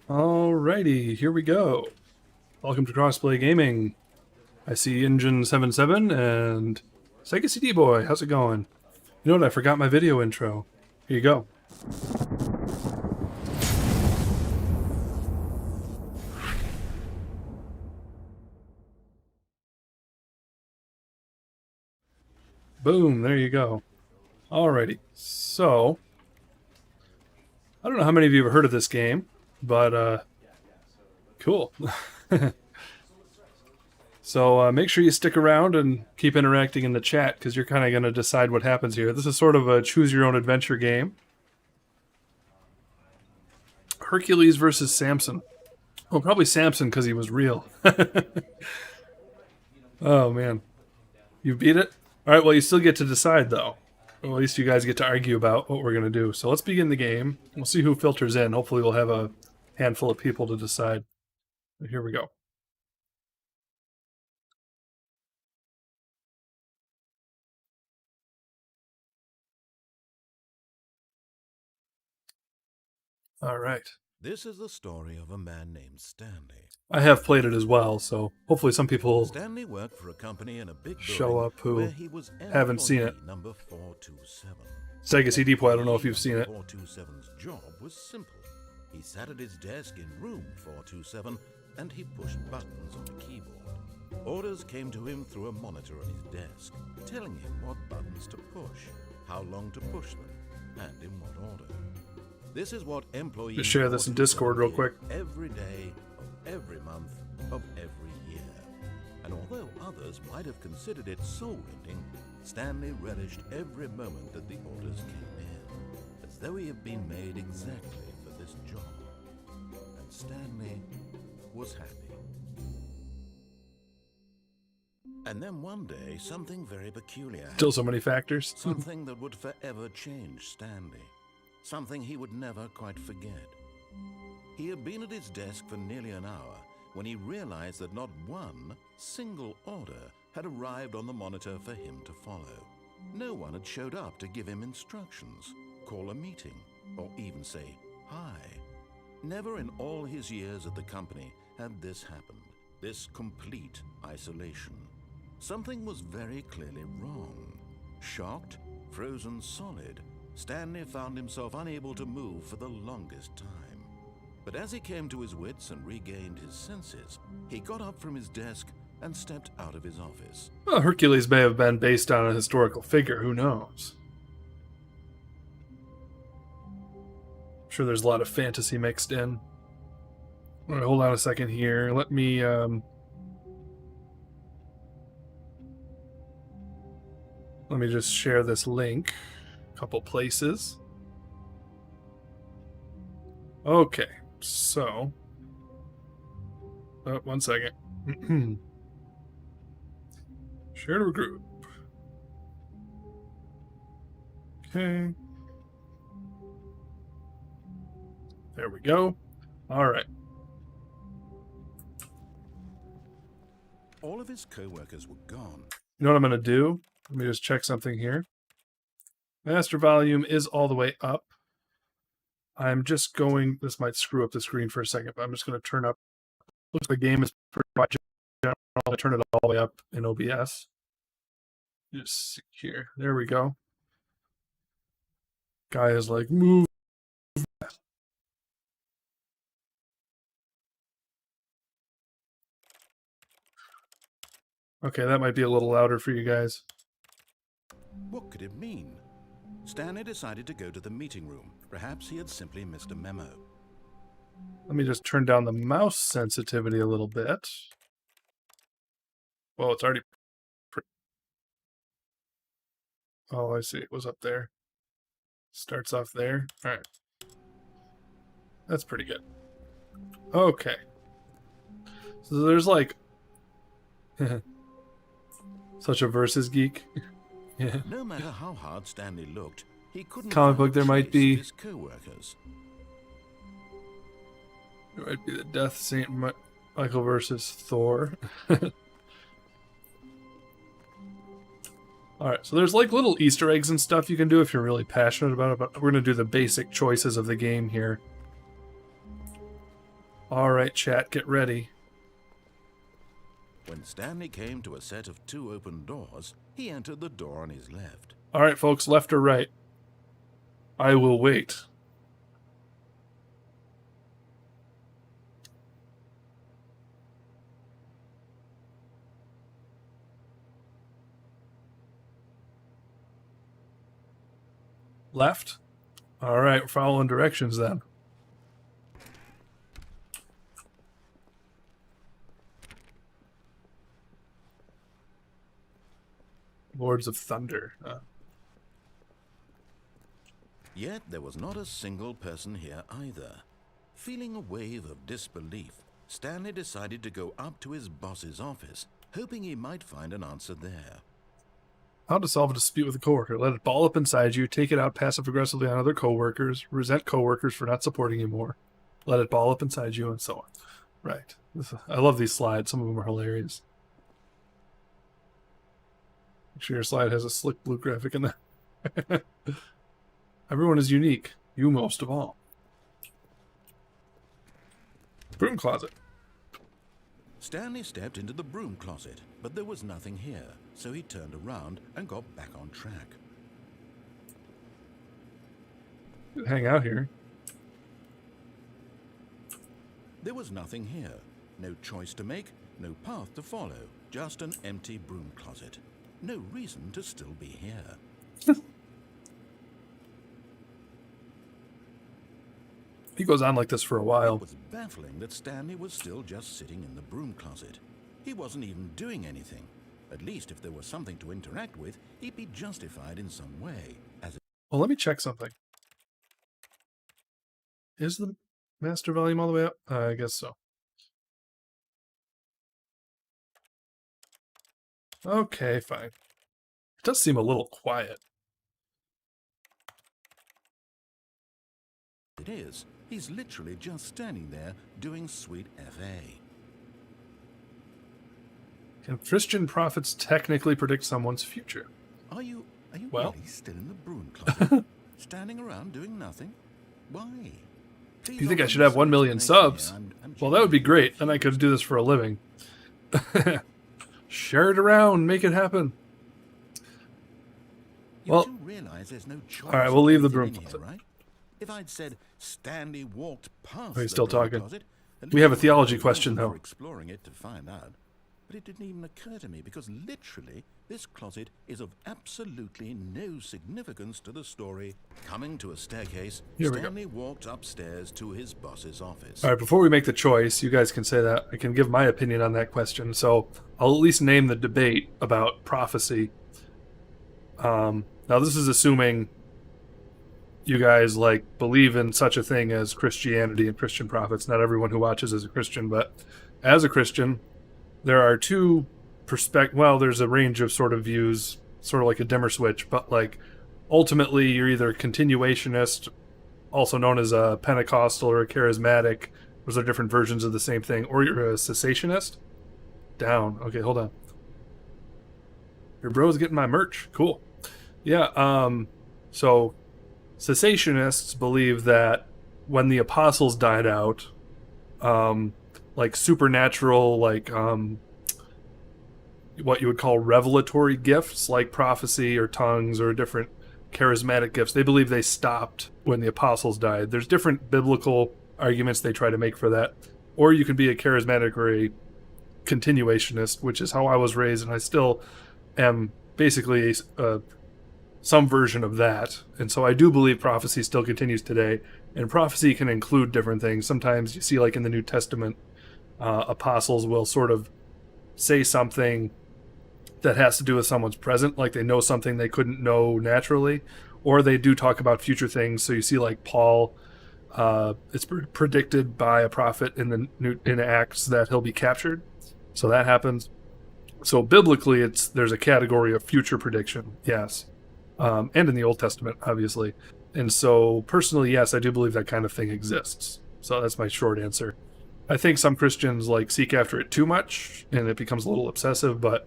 Alrighty, here we go. Welcome to Crossplay Gaming. I see Engine77 and Sega CD Boy. How's it going? You know what? I forgot my video intro. Here you go. Boom, there you go. Alrighty, so I don't know how many of you have heard of this game, but cool. So make sure you stick around and keep interacting in the chat, because you're kind of going to decide what happens here. This is sort of a choose-your-own-adventure game. Hercules versus Samson. Well, probably Samson, because he was real. Oh, man. You beat it? Alright, well, you still get to decide, though. Well, at least you guys get to argue about what we're going to do. So let's begin the game. We'll see who filters in. Hopefully we'll have a handful of people to decide. But here we go. Alright. This is the story of a man named Stanley. I have played it as well, so hopefully some people Stanley worked for a company in a big show up who where he was haven't seen it. Number 427. Sega CD Boy, I don't know if you've seen it. 427's job was simple. He sat at his desk in room 427 and he pushed buttons on the keyboard. Orders came to him through a monitor on his desk, telling him what buttons to push, how long to push them, and in what order. This is what employees Just share this in Discord real quick. Every day of every month of every year. And although others might have considered it soul-rending, Stanley relished every moment that the orders came in, as though he had been made exactly for this job. And Stanley was happy. And then one day, something very peculiar happened. Still so many factors. Something that would forever change Stanley. Something he would never quite forget. He had been at his desk for nearly an hour when he realized that not one single order had arrived on the monitor for him to follow. No one had showed up to give him instructions, call a meeting, or even say hi. Never in all his years at the company had this happened, this complete isolation. Something was very clearly wrong. Shocked, frozen solid, Stanley found himself unable to move for the longest time. But as he came to his wits and regained his senses, he got up from his desk and stepped out of his office. Well, Hercules may have been based on a historical figure, who knows? I'm sure there's a lot of fantasy mixed in. All right, hold on a second here. Let me just share this link. Couple places. Okay, so one second. Share to group. Okay. There we go. All right. All of his co-workers were gone. You know what I'm going to do? Let me just check something here. Master volume is all the way up. I'm just going, this might screw up the screen for a second, but I'm just going to turn up. Looks like the game is pretty much general. I'll turn it all the way up in OBS. Just see here. There we go. Guy is like, move. Okay, that might be a little louder for you guys. What could it mean? Stanley decided to go to the meeting room. Perhaps he had simply missed a memo. Let me just turn down the mouse sensitivity a little bit. Well, it's already... Oh, I see. It was up there. Starts off there. All right. That's pretty good. Okay. So there's like... Such a versus geek. Yeah. No matter how hard Stanley looked, he couldn't comic find book there a might trace be of his co-workers. There might be the Death Saint Michael versus Thor. Alright, so there's like little Easter eggs and stuff you can do if you're really passionate about it, but we're going to do the basic choices of the game here. All right, chat, get ready. When Stanley came to a set of 2 open doors, he entered the door on his left. All right, folks, left or right? I will wait. Left? All right, we're following directions then. Lords of Thunder. Yet there was not a single person here either. Feeling a wave of disbelief, Stanley decided to go up to his boss's office, hoping he might find an answer there. How to solve a dispute with a coworker. Let it ball up inside you, take it out passive-aggressively on other coworkers, resent coworkers for not supporting you more, let it ball up inside you, and so on. Right. I love these slides. Some of them are hilarious. Make sure your slide has a slick blue graphic in there. Everyone is unique. You most of all. Broom closet. Stanley stepped into the broom closet, but there was nothing here, so he turned around and got back on track. Hang out here. There was nothing here. No choice to make, no path to follow, just an empty broom closet. No reason to still be here. He goes on like this for a while. It was baffling that Stanley was still just sitting in the broom closet. He wasn't even doing anything. At least if there was something to interact with, he'd be justified in some way. Well, let me check something. Is the master volume all the way up? I guess so. Okay, fine. It does seem a little quiet. It is. He's literally just standing there doing sweet FA. Can Christian prophets technically predict someone's future? Are you Well. really still in the broom closet? Standing around doing nothing? Why? You think I should have 1 million subs? Well, that would be great. Then I could do this for a living. Share it around. Make it happen. Well, all right, we'll leave the broom closet. Right? If I'd said Stanley walked past Oh, he's still the broom talking. closet, We have a least theology I would question, go though. for exploring it to find out. But it didn't even occur to me because literally this closet is of absolutely no significance to the story. Coming to a staircase, Here we go. Stanley walked upstairs to his boss's office. All right, before we make the choice, you guys can say that. I can give my opinion on that question. So I'll at least name the debate about prophecy. Now, this is assuming you guys believe in such a thing as Christianity and Christian prophets. Not everyone who watches is a Christian, but as a Christian, there are two there's a range of sort of views, sort of like a dimmer switch, but ultimately you're either a continuationist, also known as a Pentecostal or a charismatic. Those are different versions of the same thing. Or you're a cessationist. Down. Okay, hold on. Your bro's getting my merch. Cool. Yeah, so cessationists believe that when the apostles died out, supernatural, what you would call revelatory gifts, like prophecy or tongues or different charismatic gifts, they believe they stopped when the apostles died. There's different biblical arguments they try to make for that. Or you can be a charismatic or a continuationist, which is how I was raised, and I still am basically some version of that. And so I do believe prophecy still continues today, and prophecy can include different things. Sometimes you see, in the New Testament, apostles will sort of say something that has to do with someone's present, like they know something they couldn't know naturally, or they do talk about future things. So you see, Paul, it's predicted by a prophet in Acts that he'll be captured. So that happens. So biblically, there's a category of future prediction, yes, and in the Old Testament, obviously. And so personally, yes, I do believe that kind of thing exists. So that's my short answer. I think some Christians seek after it too much, and it becomes a little obsessive. But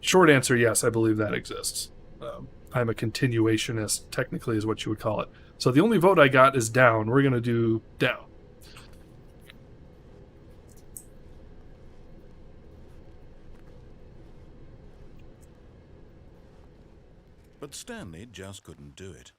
short answer, yes, I believe that exists. I'm a continuationist, technically, is what you would call it. So the only vote I got is down. We're going to do down. But Stanley just couldn't do it.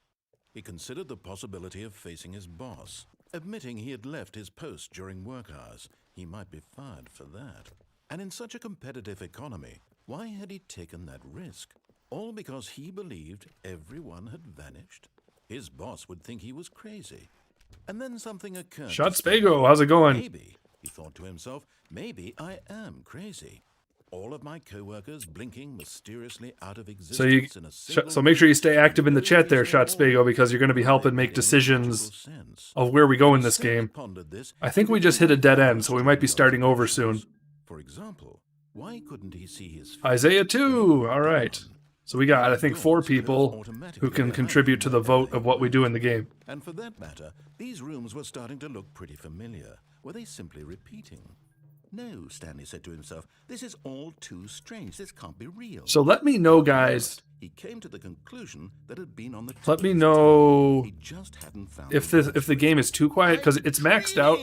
He considered the possibility of facing his boss, admitting he had left his post during work hours. He might be fired for that. And in such a competitive economy, why had he taken that risk? All because he believed everyone had vanished? His boss would think he was crazy. And then something occurred. Shot Spago, how's it going? Maybe, he thought to himself, maybe I am crazy. All of my co-workers blinking mysteriously out of existence in a single... So make sure you stay active in the chat there, Shot Spago, because you're going to be helping make decisions of where we go in this game. I think we just hit a dead end, so we might be starting over soon. For example, why couldn't he see his... Isaiah 2! Alright. So we got, I think, 4 people who can contribute to the vote of what we do in the game. And for that matter, these rooms were starting to look pretty familiar. Were they simply repeating? No, Stanley said to himself, this is all too strange. This can't be real. So let me know, guys. He came to the conclusion that had been on the let me know he just hadn't found if the game is too quiet, because it's maxed out.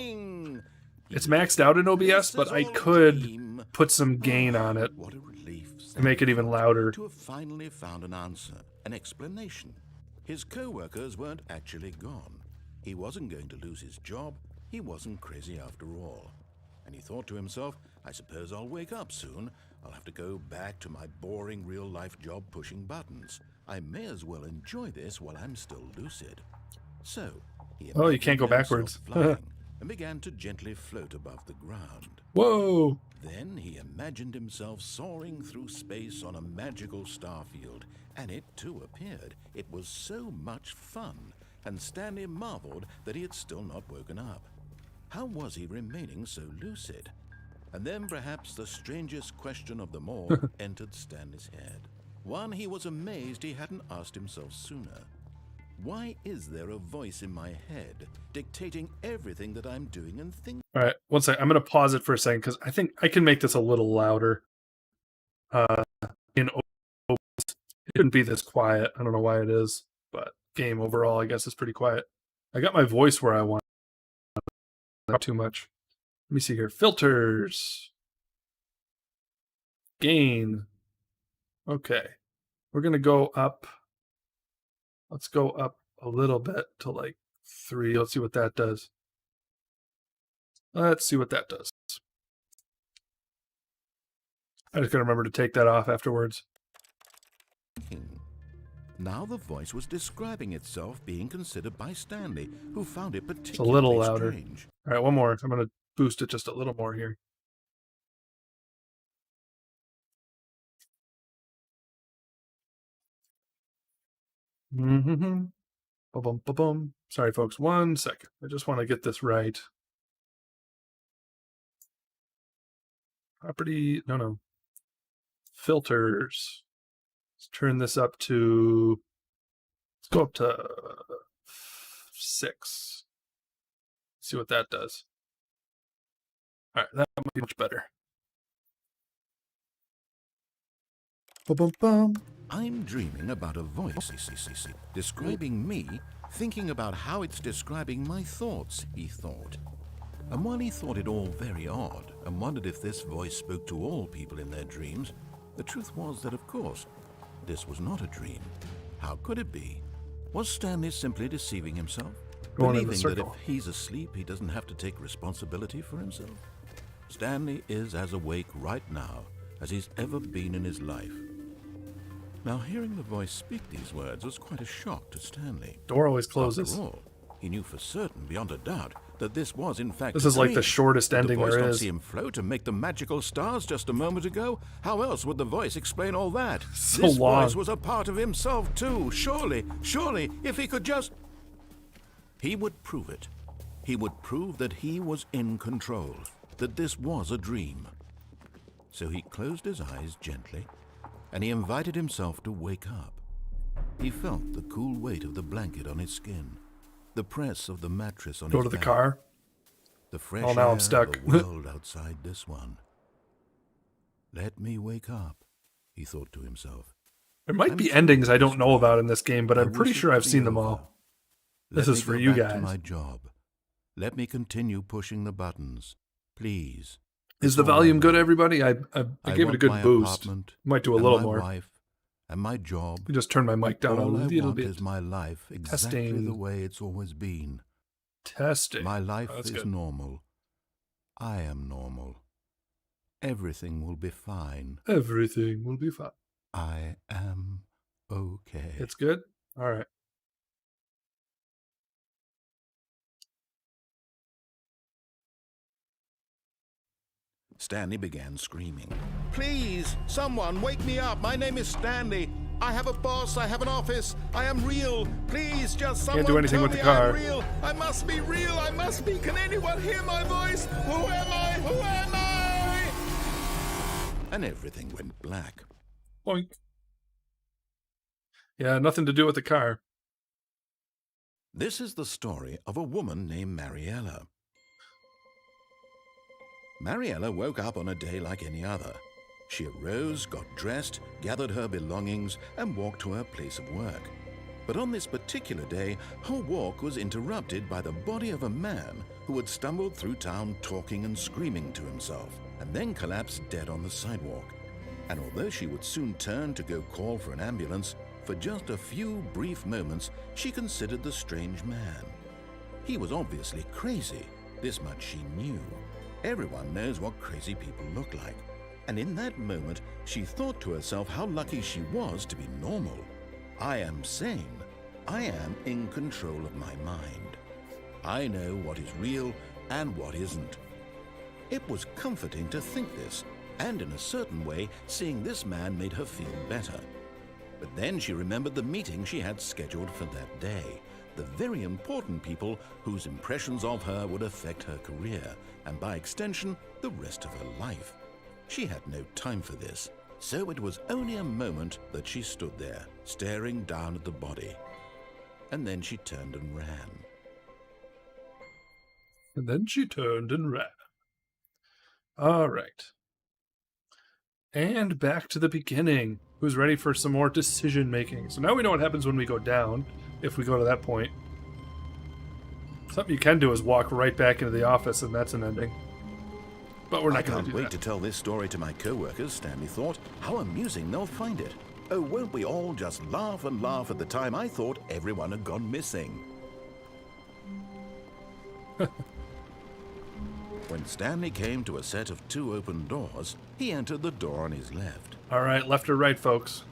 It's maxed out in OBS, but I could put some gain on it what a relief, and make it even louder. To have finally found an answer, an explanation. His co-workers weren't actually gone. He wasn't going to lose his job. He wasn't crazy after all. And he thought to himself, I suppose I'll wake up soon. I'll have to go back to my boring real-life job pushing buttons. I may as well enjoy this while I'm still lucid. So, he you can't go backwards. flying and began to gently float above the ground. Whoa! Then he imagined himself soaring through space on a magical starfield, and it too appeared. It was so much fun, and Stanley marveled that he had still not woken up. How was he remaining so lucid? And then perhaps the strangest question of them all entered Stanley's head. One he was amazed he hadn't asked himself sooner. Why is there a voice in my head dictating everything that I'm doing and thinking? All right, one second. I'm going to pause it for a second because I think I can make this a little louder. It shouldn't be this quiet. I don't know why it is, but game overall, I guess, is pretty quiet. I got my voice where I want. Not too much. Let me see here. Filters. Gain. Okay. We're going to go up. Let's go up a little bit to like 3. Let's see what that does. Let's see what that does. I just got to remember to take that off afterwards. Now the voice was describing itself being considered by Stanley, who found it particularly it's a little louder. Strange. All right, one more. I'm going to boost it just a little more here. Ba-bum, ba-bum. Sorry, folks. 1 second. I just want to get this right. Property. No. Filters. Let's turn this up to... Let's go up to 6. See what that does. All right, that might be much better. Ba-bum-bum. I'm dreaming about a voice describing me, thinking about how it's describing my thoughts, he thought. And while he thought it all very odd and wondered if this voice spoke to all people in their dreams, the truth was that, of course, this was not a dream. How could it be? Was Stanley simply deceiving himself? Believing that if he's asleep, he doesn't have to take responsibility for himself? Stanley is as awake right now as he's ever been in his life. Now, hearing the voice speak these words was quite a shock to Stanley. Door always closes. After all, he knew for certain, beyond a doubt, that this was in fact this is like the shortest ending there is. The voice not see him float and make the magical stars just a moment ago. How else would the voice explain all that? So this long. voice was a part of himself too. Surely, if he could just... He would prove it. He would prove that he was in control, that this was a dream. So he closed his eyes gently, and he invited himself to wake up. He felt the cool weight of the blanket on his skin, the press of the mattress on his back. Go to the car. The fresh now air I'm stuck. of the world outside this one. Let me wake up, he thought to himself. There might be endings I don't know about in this game, but I'm pretty sure I've seen them all. This is for you guys. To my job. Let me continue pushing the buttons, please. Is the volume good, everybody? I gave it a good boost. Might do a little more. Wife, and my job. You just turn my mic down a All I little want bit. is my life exactly Testing. the way it's always been. Testing. My life That's is good. normal. I am normal. Everything will be fine. Everything will be fine. I am okay. It's good? All right. Stanley began screaming. Please, someone, wake me up. My name is Stanley. I have a boss. I have an office. I am real. Please, just someone Can't do anything tell with the me car. I'm real. I must be real. I must be. Can anyone hear my voice? Who am I? Who am I? And everything went black. Boink. Yeah, nothing to do with the car. This is the story of a woman named Mariella. Mariella woke up on a day like any other. She arose, got dressed, gathered her belongings, and walked to her place of work. But on this particular day, her walk was interrupted by the body of a man who had stumbled through town talking and screaming to himself, and then collapsed dead on the sidewalk. And although she would soon turn to go call for an ambulance, for just a few brief moments, she considered the strange man. He was obviously crazy. This much she knew. Everyone knows what crazy people look like. And in that moment, she thought to herself how lucky she was to be normal. I am sane. I am in control of my mind. I know what is real and what isn't. It was comforting to think this, and in a certain way, seeing this man made her feel better. But then she remembered the meeting she had scheduled for that day, the very important people whose impressions of her would affect her career, and by extension, the rest of her life. She had no time for this, so it was only a moment that she stood there, staring down at the body. And then she turned and ran. And then she turned and ran. All right. And back to the beginning. Who's ready for some more decision making? So now we know what happens when we go down, if we go to that point. Something you can do is walk right back into the office, and that's an ending. But we're not going to do that. I can't wait to tell this story to my co-workers, Stanley thought. How amusing they'll find it. Oh, won't we all just laugh and laugh at the time I thought everyone had gone missing. When Stanley came to a set of 2 open doors, he entered the door on his left. All right, left or right, folks.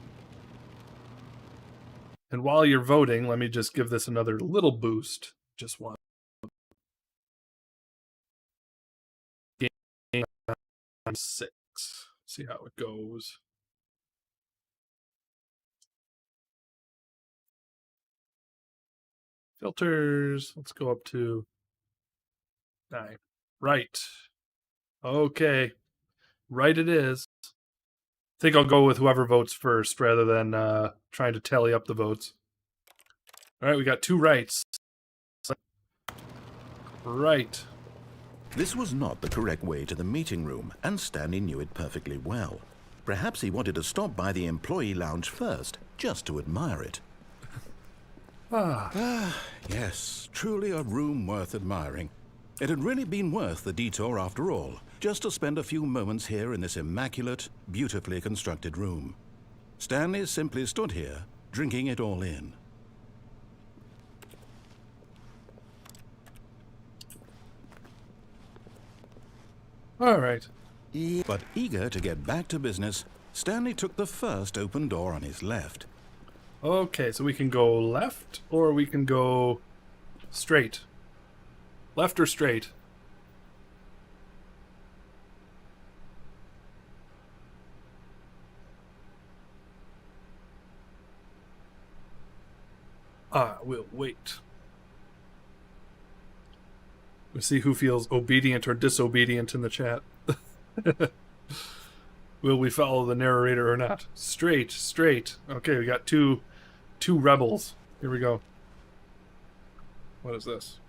And while you're voting, let me just give this another little boost. Just one. Game 6. See how it goes. Filters. Let's go up to 9. Right. Okay. Right it is. I think I'll go with whoever votes first rather than trying to tally up the votes. All right, we got 2 rights. Right. This was not the correct way to the meeting room, and Stanley knew it perfectly well. Perhaps he wanted to stop by the employee lounge first, just to admire it. Yes, truly a room worth admiring. It had really been worth the detour after all, just to spend a few moments here in this immaculate, beautifully constructed room. Stanley simply stood here, drinking it all in. All right. But eager to get back to business, Stanley took the first open door on his left. Okay, so we can go left or we can go straight. Left or straight? We'll wait. We'll see who feels obedient or disobedient in the chat. Will we follow the narrator or not? Straight, straight. Okay, we got two rebels. Here we go. What is this?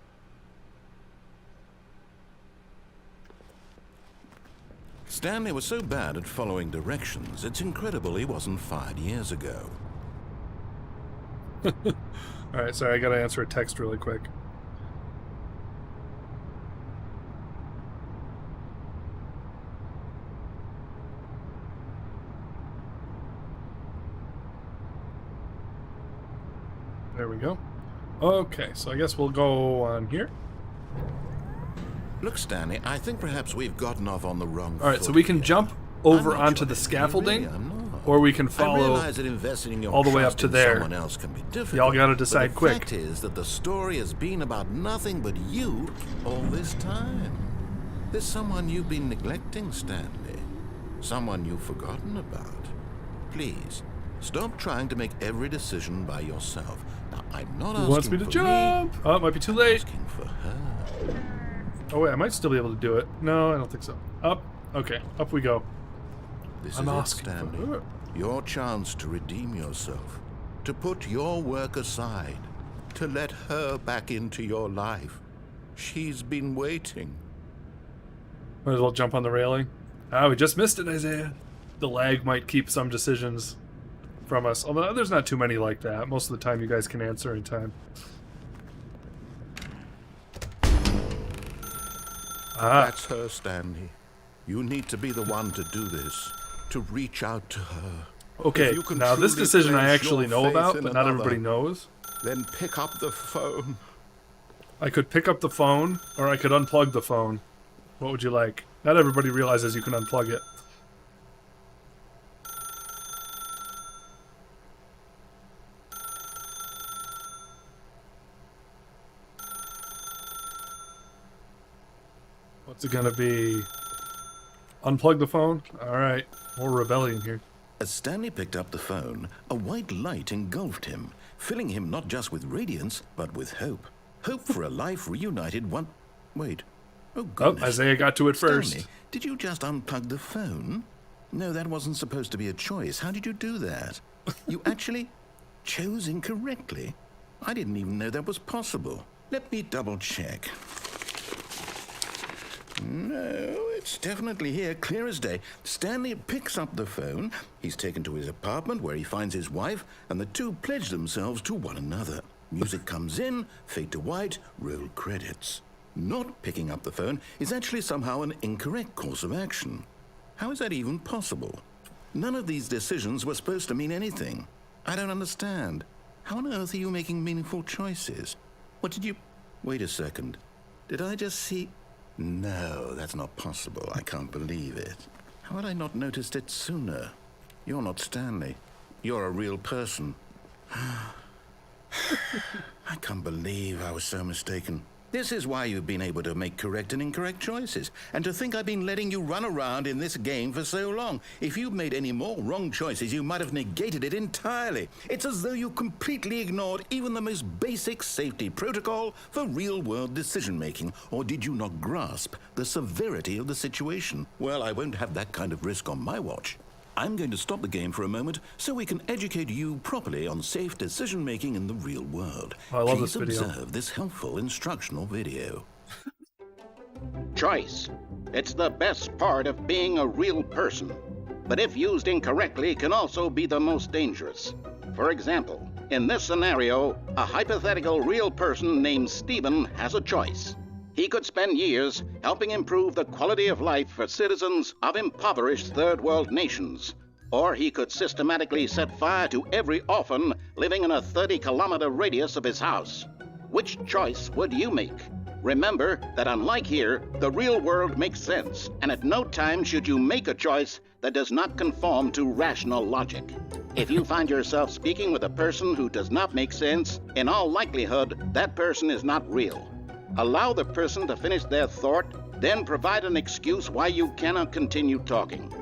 Stanley was so bad at following directions, it's incredible he wasn't fired years ago. Alright, sorry, I gotta answer a text really quick. go. Okay, so I guess we'll go on here. Look, Stanley, I think perhaps we've gotten off on the wrong All right, foot so we can here. jump over I'm not onto sure the that scaffolding, really, I'm not. or we can I follow realize that investing in your all the way up trust to in there. someone else can be difficult. Y'all gotta decide but quick. The fact is that the story has been about nothing but you all this time. There's someone you've been neglecting, Stanley. Someone you've forgotten about. Please, stop trying to make every decision by yourself. Now, I'm not asking Who wants me to for jump? Oh, it might be too I'm late. asking for her. Oh wait, I might still be able to do it. No, I don't think so. Up. Okay, up we go. This I'm is it, asking Stanley. for her. Your chance to redeem yourself, to put your work aside, to let her back into your life. She's been waiting. Might as well jump on the railing. Ah, we just missed it, Isaiah. The lag might keep some decisions from us. Although there's not too many like that. Most of the time you guys can answer in time. Ah, That's her, Stanley. You need to be the one to do this, to reach out to her. okay. If you can Now this truly decision I place actually your know faith about, in but not another, everybody knows. Then pick up the phone. I could pick up the phone, or I could unplug the phone. What would you like? Not everybody realizes you can unplug it. What's it gonna be? Unplug the phone? Alright. More rebellion here. As Stanley picked up the phone, a white light engulfed him, filling him not just with radiance, but with hope. Hope for a life reunited one... Wait. Oh, Oh, goodness. Isaiah got to it first. Stanley, did you just unplug the phone? No, that wasn't supposed to be a choice. How did you do that? You actually chose incorrectly. I didn't even know that was possible. Let me double check. No, it's definitely here, clear as day. Stanley picks up the phone. He's taken to his apartment where he finds his wife, and the two pledge themselves to one another. Music comes in, fade to white, roll credits. Not picking up the phone is actually somehow an incorrect course of action. How is that even possible? None of these decisions were supposed to mean anything. I don't understand. How on earth are you making meaningful choices? What did you... Wait a second. Did I just see... No, that's not possible. I can't believe it. How had I not noticed it sooner? You're not Stanley. You're a real person. I can't believe I was so mistaken. This is why you've been able to make correct and incorrect choices. And to think I've been letting you run around in this game for so long. If you'd made any more wrong choices, you might have negated it entirely. It's as though you completely ignored even the most basic safety protocol for real-world decision-making. Or did you not grasp the severity of the situation? Well, I won't have that kind of risk on my watch. I'm going to stop the game for a moment so we can educate you properly on safe decision-making in the real world. I love Please this video. observe this helpful instructional video. Choice. It's the best part of being a real person. But if used incorrectly, can also be the most dangerous. For example, in this scenario, a hypothetical real person named Stephen has a choice. He could spend years helping improve the quality of life for citizens of impoverished third world nations. Or he could systematically set fire to every orphan living in a 30-kilometer radius of his house. Which choice would you make? Remember that unlike here, the real world makes sense, and at no time should you make a choice that does not conform to rational logic. If you find yourself speaking with a person who does not make sense, in all likelihood, that person is not real. Allow the person to finish their thought, then provide an excuse why you cannot continue talking.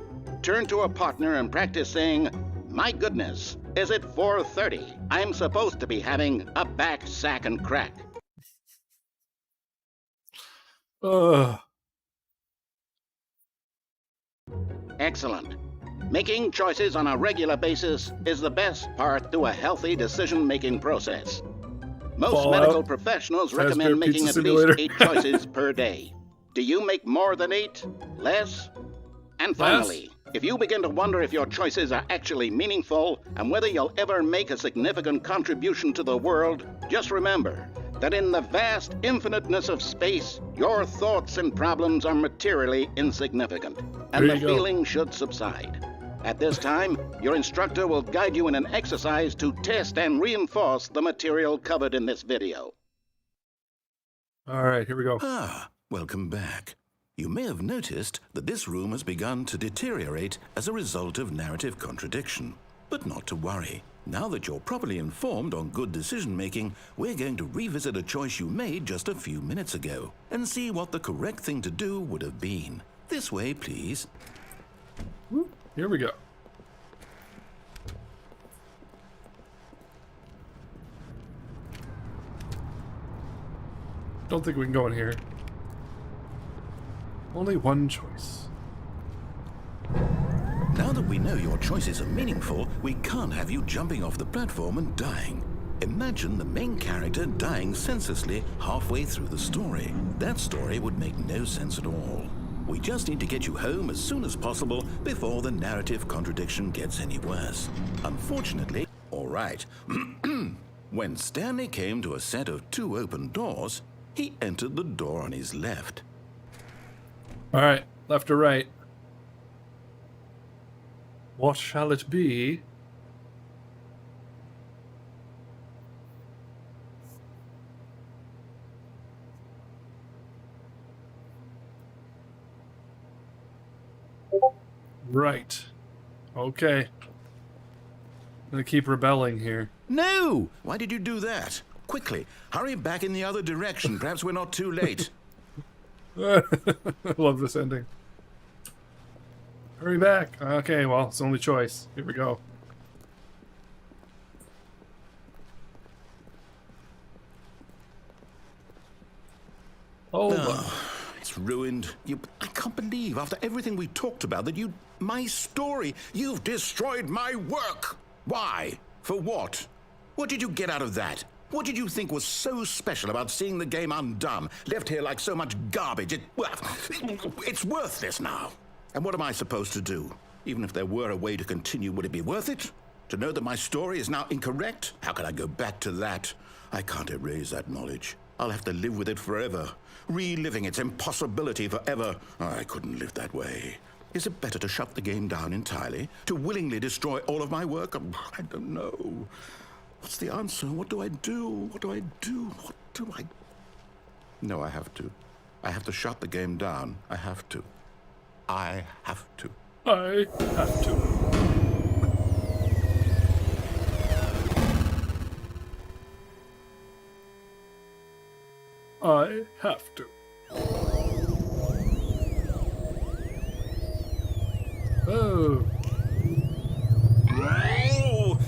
Turn to a partner and practice saying, "My goodness, is it 4:30? I'm supposed to be having a back, sack, and crack." Ugh. Excellent. Making choices on a regular basis is the best part to a healthy decision-making process. Most Fallout, medical professionals Fazbear recommend making Pizza at Simulator. least 8 choices per day. Do you make more than 8? Less? And finally, if you begin to wonder if your choices are actually meaningful and whether you'll ever make a significant contribution to the world, just remember that in the vast infiniteness of space, your thoughts and problems are materially insignificant, and There the you go. feeling should subside. At this time, your instructor will guide you in an exercise to test and reinforce the material covered in this video. All right, here we go. Ah, welcome back. You may have noticed that this room has begun to deteriorate as a result of narrative contradiction. But not to worry. Now that you're properly informed on good decision-making, we're going to revisit a choice you made just a few minutes ago and see what the correct thing to do would have been. This way, please. Here we go. Don't think we can go in here. Only one choice. Now that we know your choices are meaningful, we can't have you jumping off the platform and dying. Imagine the main character dying senselessly halfway through the story. That story would make no sense at all. We just need to get you home as soon as possible before the narrative contradiction gets any worse. Unfortunately, all right, when Stanley came to a set of 2 open doors, he entered the door on his left. All right, left or right? What shall it be? Right. Okay. I'm gonna keep rebelling here. No! Why did you do that? Quickly, hurry back in the other direction. Perhaps we're not too late. I love this ending. Hurry back. Okay, well, it's the only choice. Here we go. Oh, it's ruined. I can't believe, after everything we talked about, that my story, you've destroyed my work. Why? For what? What did you get out of that? What did you think was so special about seeing the game undone, left here like so much garbage? It's worthless now. And what am I supposed to do? Even if there were a way to continue, would it be worth it? To know that my story is now incorrect? How can I go back to that? I can't erase that knowledge. I'll have to live with it forever, reliving its impossibility forever. I couldn't live that way. Is it better to shut the game down entirely? To willingly destroy all of my work? I don't know. What's the answer? What do I do? What do I do? What do I... No, I have to. I have to shut the game down. I have to. I have to. I have to. I have to. Oh. Oh!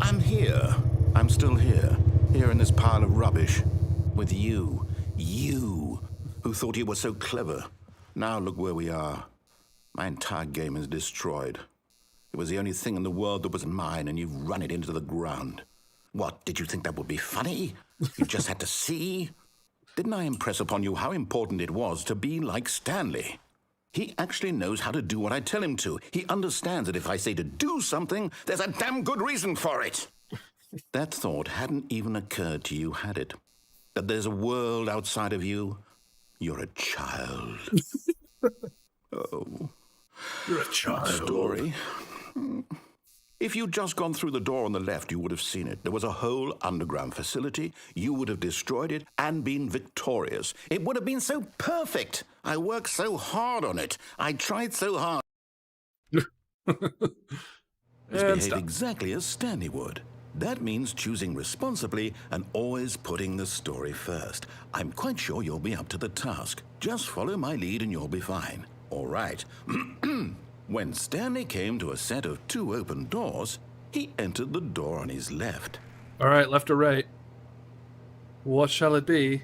I'm here. I'm still here. Here in this pile of rubbish. With you. You, who thought you were so clever. Now look where we are. My entire game is destroyed. It was the only thing in the world that was mine, and you've run it into the ground. What, did you think that would be funny? You just had to see? Didn't I impress upon you how important it was to be like Stanley? He actually knows how to do what I tell him to. He understands that if I say to do something, there's a damn good reason for it. That thought hadn't even occurred to you, had it? That there's a world outside of you? You're a child. Oh. You're a child. Story. If you'd just gone through the door on the left, you would have seen it. There was a whole underground facility. You would have destroyed it and been victorious. It would have been so perfect. I worked so hard on it. I tried so hard. Behave exactly as Stanley would. That means choosing responsibly and always putting the story first. I'm quite sure you'll be up to the task. Just follow my lead and you'll be fine. All right. When Stanley came to a set of 2 open doors, he entered the door on his left. All right, left or right? What shall it be?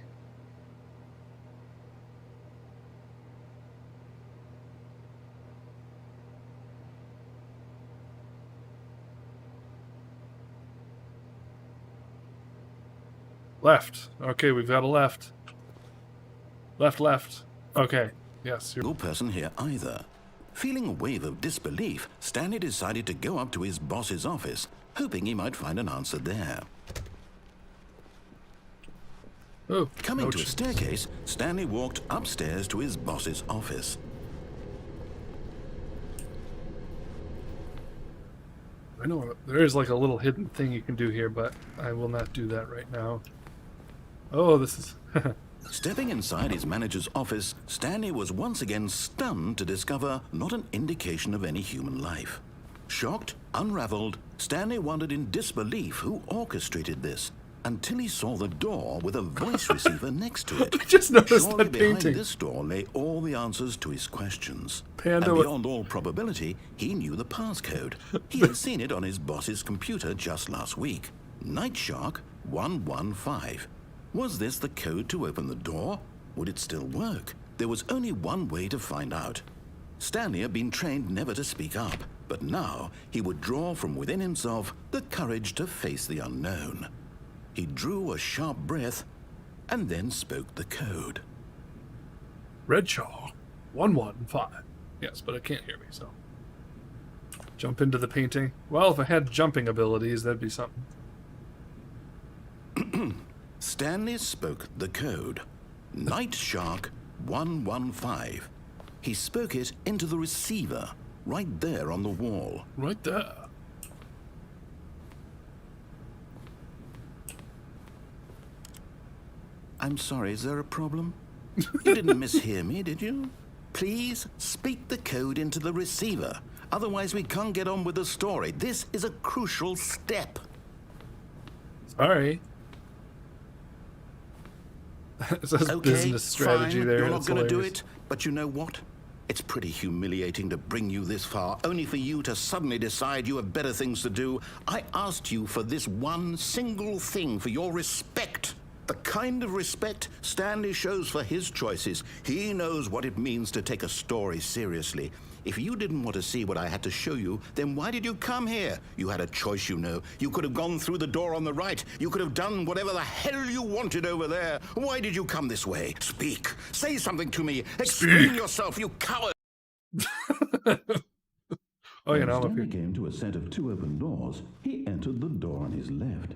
Left. Okay, we've got a left. Left. Okay. Yes. No person here either. Feeling a wave of disbelief, Stanley decided to go up to his boss's office, hoping he might find an answer there. Oh, Coming to a staircase, Stanley walked upstairs to his boss's office. I know there is like a little hidden thing you can do here, but I will not do that right now. Oh, this is... Stepping inside his manager's office, Stanley was once again stunned to discover not an indication of any human life. Shocked, unraveled, Stanley wondered in disbelief who orchestrated this, until he saw the door with a voice receiver next to it. I just noticed Surely that behind painting. this door lay all the answers to his questions. Panda and with- beyond all probability, he knew the passcode. He had seen it on his boss's computer just last week. Night Shark 115. Was this the code to open the door? Would it still work? There was only one way to find out. Stanley had been trained never to speak up, but now he would draw from within himself the courage to face the unknown. He drew a sharp breath and then spoke the code. Redshaw 115. Yes, but it can't hear me, so... Jump into the painting. Well, if I had jumping abilities, that'd be something. Stanley spoke the code. Night Shark 115. He spoke it into the receiver, right there on the wall. Right there. I'm sorry, is there a problem? You didn't mishear me, did you? Please speak the code into the receiver. Otherwise, we can't get on with the story. This is a crucial step. Sorry. It says business strategy fine. there. You're not It's going to do hilarious. it, but you know what? It's pretty humiliating to bring you this far, only for you to suddenly decide you have better things to do. I asked you for this one single thing, for your respect. The kind of respect Stanley shows for his choices. He knows what it means to take a story seriously. If you didn't want to see what I had to show you, then why did you come here? You had a choice, you know. You could have gone through the door on the right. You could have done whatever the hell you wanted over there. Why did you come this way? Speak. Say something to me. Explain yourself, you coward. Oh, you know, I'm up Stanley here. came to a set of two open doors. He entered the door on his left.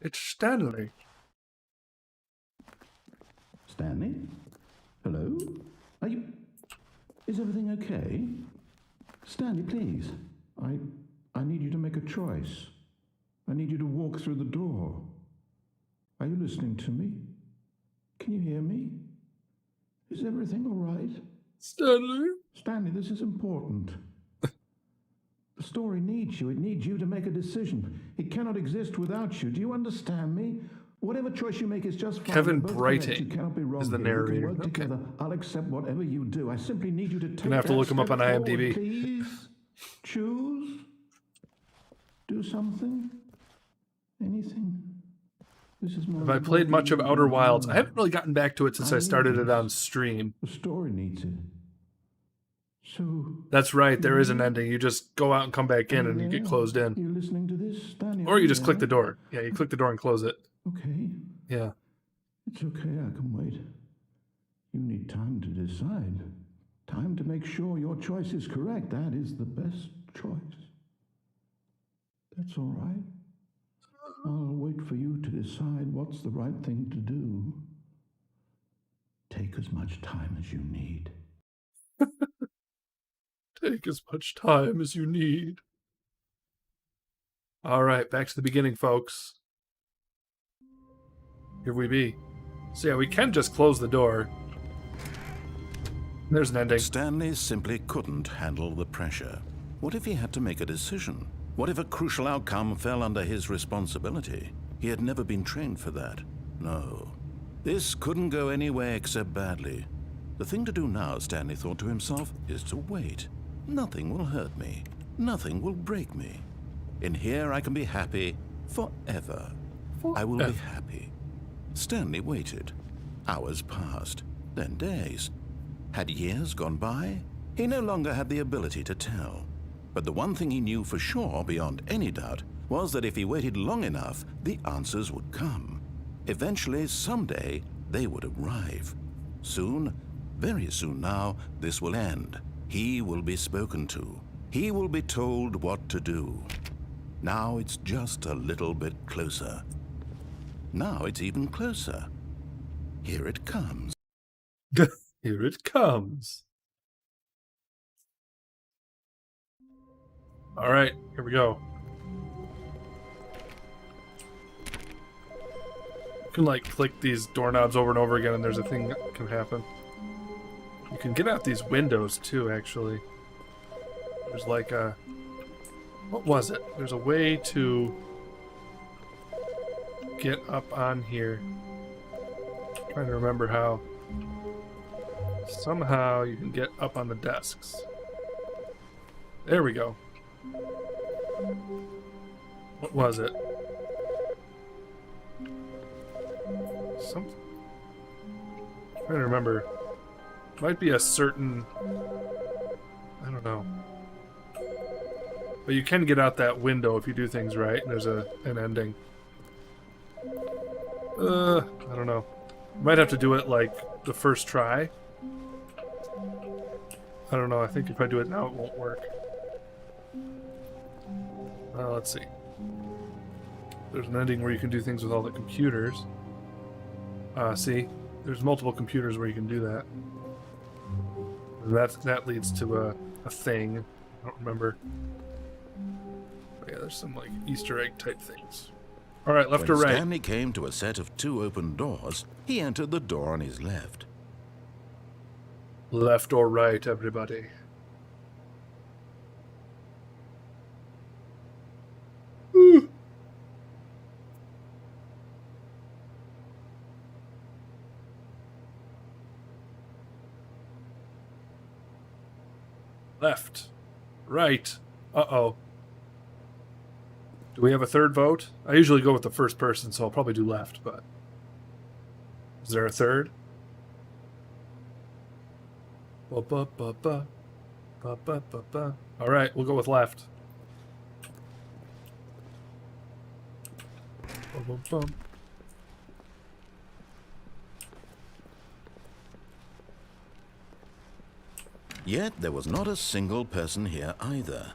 It's Stanley. Stanley? Hello? Are you... Is everything okay? Stanley, please. I need you to make a choice. I need you to walk through the door. Are you listening to me? Can you hear me? Is everything all right? Stanley? Stanley, this is important. The story needs you. It needs you to make a decision. It cannot exist without you. Do you understand me? Whatever choice you make is just fine. Kevin We're both correct. Brighting You cannot be wrong is the here. We can narrator. work Okay. together. I'll accept whatever you do. I simply need you to take Gonna have to that look him up step on forward, IMDb. Please choose. Do something. Anything. This is more Have I important played much of than Outer you Wilds? know. I haven't really gotten back to it since I started it on stream. The story needs it. So. That's right, there is an ending. You just go out and come back in and you get closed in. You listening to this, Stanley? Or you just click the Yeah? door. Yeah, you click the door and close it. Okay. Yeah. It's okay, I can wait. You need time to decide. Time to make sure your choice is correct. That is the best choice. That's all right. I'll wait for you to decide what's the right thing to do. Take as much time as you need. Take as much time as you need. All right, back to the beginning, folks. Here we be. So yeah, we can just close the door. There's an ending. Stanley simply couldn't handle the pressure. What if he had to make a decision? What if a crucial outcome fell under his responsibility? He had never been trained for that. No. This couldn't go anywhere except badly. The thing to do now, Stanley thought to himself, is to wait. Nothing will hurt me. Nothing will break me. In here I can be happy forever. I will be happy. Stanley waited. Hours passed, then days. Had years gone by? He no longer had the ability to tell. But the one thing he knew for sure, beyond any doubt, was that if he waited long enough, the answers would come. Eventually, someday, they would arrive. Soon, very soon now, this will end. He will be spoken to. He will be told what to do. Now it's just a little bit closer. Now it's even closer. Here it comes. Here it comes. All right, here we go. You can like click these doorknobs over and over again, and there's a thing that can happen. You can get out these windows too, actually. There's like a... What was it? There's a way to get up on here. I'm trying to remember how. Somehow you can get up on the desks. There we go. What was it? Something. I'm trying to remember. Might be a certain... I don't know. But you can get out that window if you do things right, and there's an ending. I don't know. You might have to do it like the first try. I don't know. I think if I do it now, it won't work. Let's see. There's an ending where you can do things with all the computers. See? There's multiple computers where you can do that. That leads to a thing. I don't remember. But yeah, there's some like Easter egg type things. All right, left or When right? Stanley came to a set of 2 open doors, he entered the door on his left. Left or right, everybody? Ooh. Left. Right. Uh-oh. Do we have a third vote? I usually go with the first person, so I'll probably do left, but... Is there a third? Ba-ba-ba-ba. Ba-ba-ba-ba. All right, we'll go with left. Ba-ba-bum. Yet there was not a single person here either.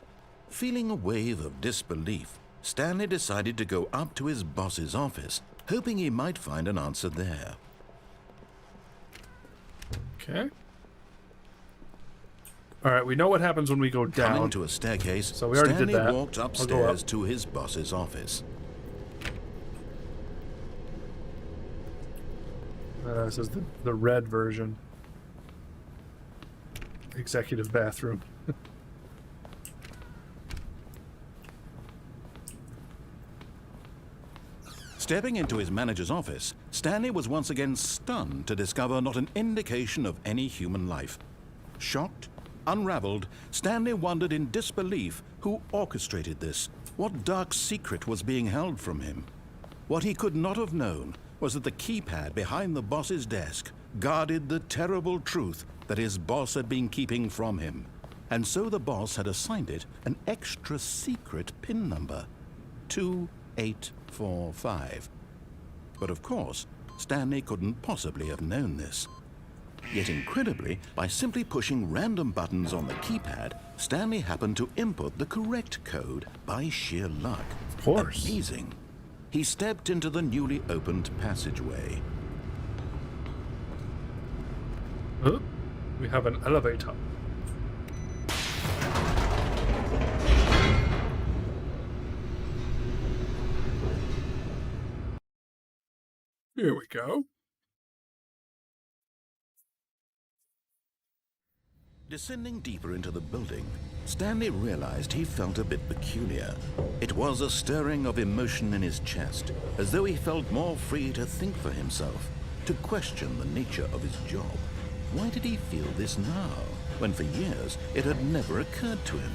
Feeling a wave of disbelief, Stanley decided to go up to his boss's office, hoping he might find an answer there. Okay. All right, we know what happens when we go down. Coming to a staircase, So we already did Stanley that. walked I'll go upstairs up. to his boss's office. This is the red version. Executive bathroom. Stepping into his manager's office, Stanley was once again stunned to discover not an indication of any human life. Shocked, unraveled, Stanley wondered in disbelief who orchestrated this, what dark secret was being held from him. What he could not have known was that the keypad behind the boss's desk guarded the terrible truth that his boss had been keeping from him. And so the boss had assigned it an extra secret PIN number, 2845. But of course, Stanley couldn't possibly have known this. Yet incredibly, by simply pushing random buttons on the keypad, Stanley happened to input the correct code by sheer luck. Of course. Amazing. He stepped into the newly opened passageway. Oh, we have an elevator. Here we go. Descending deeper into the building, Stanley realized he felt a bit peculiar. It was a stirring of emotion in his chest, as though he felt more free to think for himself, to question the nature of his job. Why did he feel this now, when for years it had never occurred to him?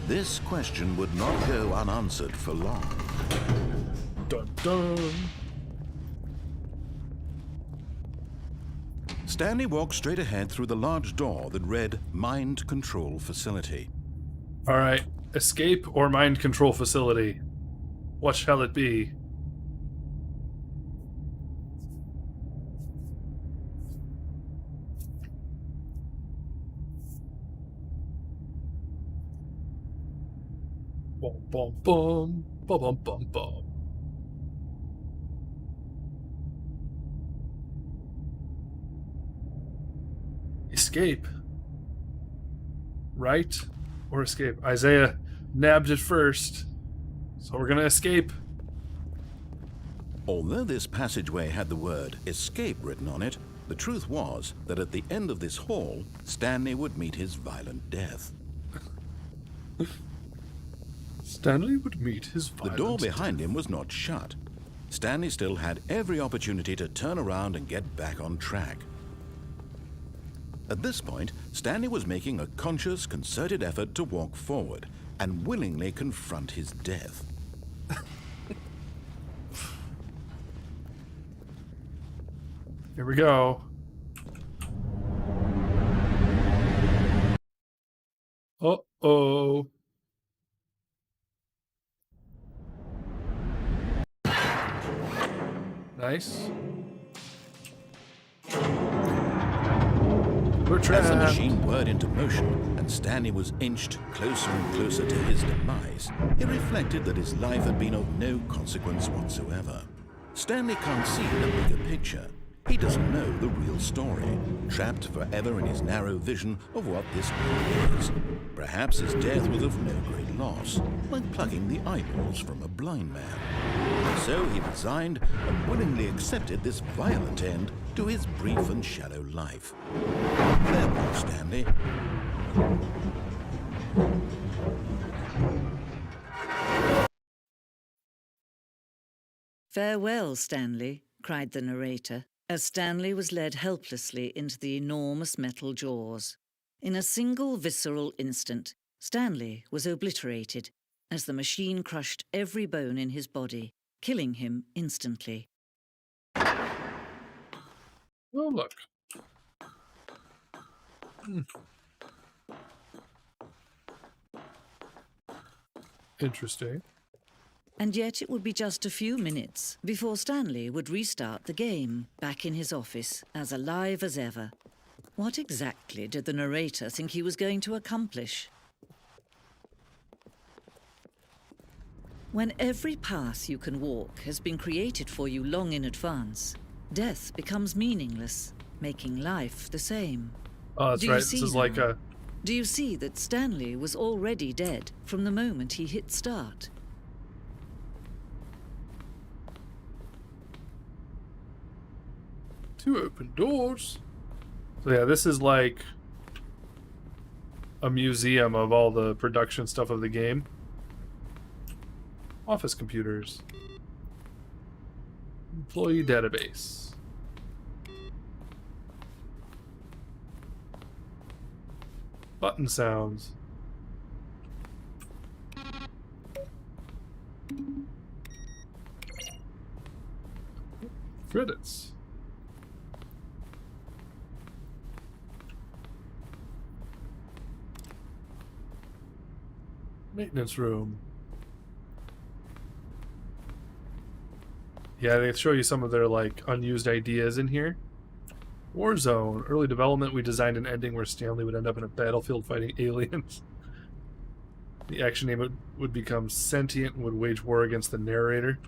This question would not go unanswered for long. Dun dun. Stanley walked straight ahead through the large door that read Mind Control Facility. All right, escape or mind control facility. What shall it be? Bum bum bum bum bum bum bum. Escape. Right or escape? Isaiah nabbed it first. So we're gonna escape. Although this passageway had the word escape written on it, the truth was that at the end of this hall, Stanley would meet his violent death. Stanley would meet his The violent door behind him was not shut. Stanley still had every opportunity to turn around and get back on track. At this point, Stanley was making a conscious, concerted effort to walk forward and willingly confront his death. Here we go. Uh-oh. Nice. We're trapped. As the machine whirred into motion and Stanley was inched closer and closer to his demise, he reflected that his life had been of no consequence whatsoever. Stanley can't see the bigger picture. He doesn't know the real story, trapped forever in his narrow vision of what this world is. Perhaps his death was of no great loss, like plucking the eyeballs from a blind man. So he resigned and willingly accepted this violent end to his brief and shallow life. Farewell, Stanley. "Farewell, Stanley," cried the narrator, as Stanley was led helplessly into the enormous metal jaws. In a single visceral instant, Stanley was obliterated as the machine crushed every bone in his body, killing him instantly. Oh, look. Interesting. And yet it would be just a few minutes before Stanley would restart the game, back in his office, as alive as ever. What exactly did the narrator think he was going to accomplish? When every path you can walk has been created for you long in advance, death becomes meaningless, making life the same. Oh, that's Do you right. This see is like now? a... Do you see that Stanley was already dead from the moment he hit start? Two open doors. So yeah, this is like a museum of all the production stuff of the game. Office computers. Employee database. Button sounds. Credits. Maintenance room. Yeah, they show you some of their like unused ideas in here. Warzone. Early development, we designed an ending where Stanley would end up in a battlefield fighting aliens. The action name would become sentient and would wage war against the narrator.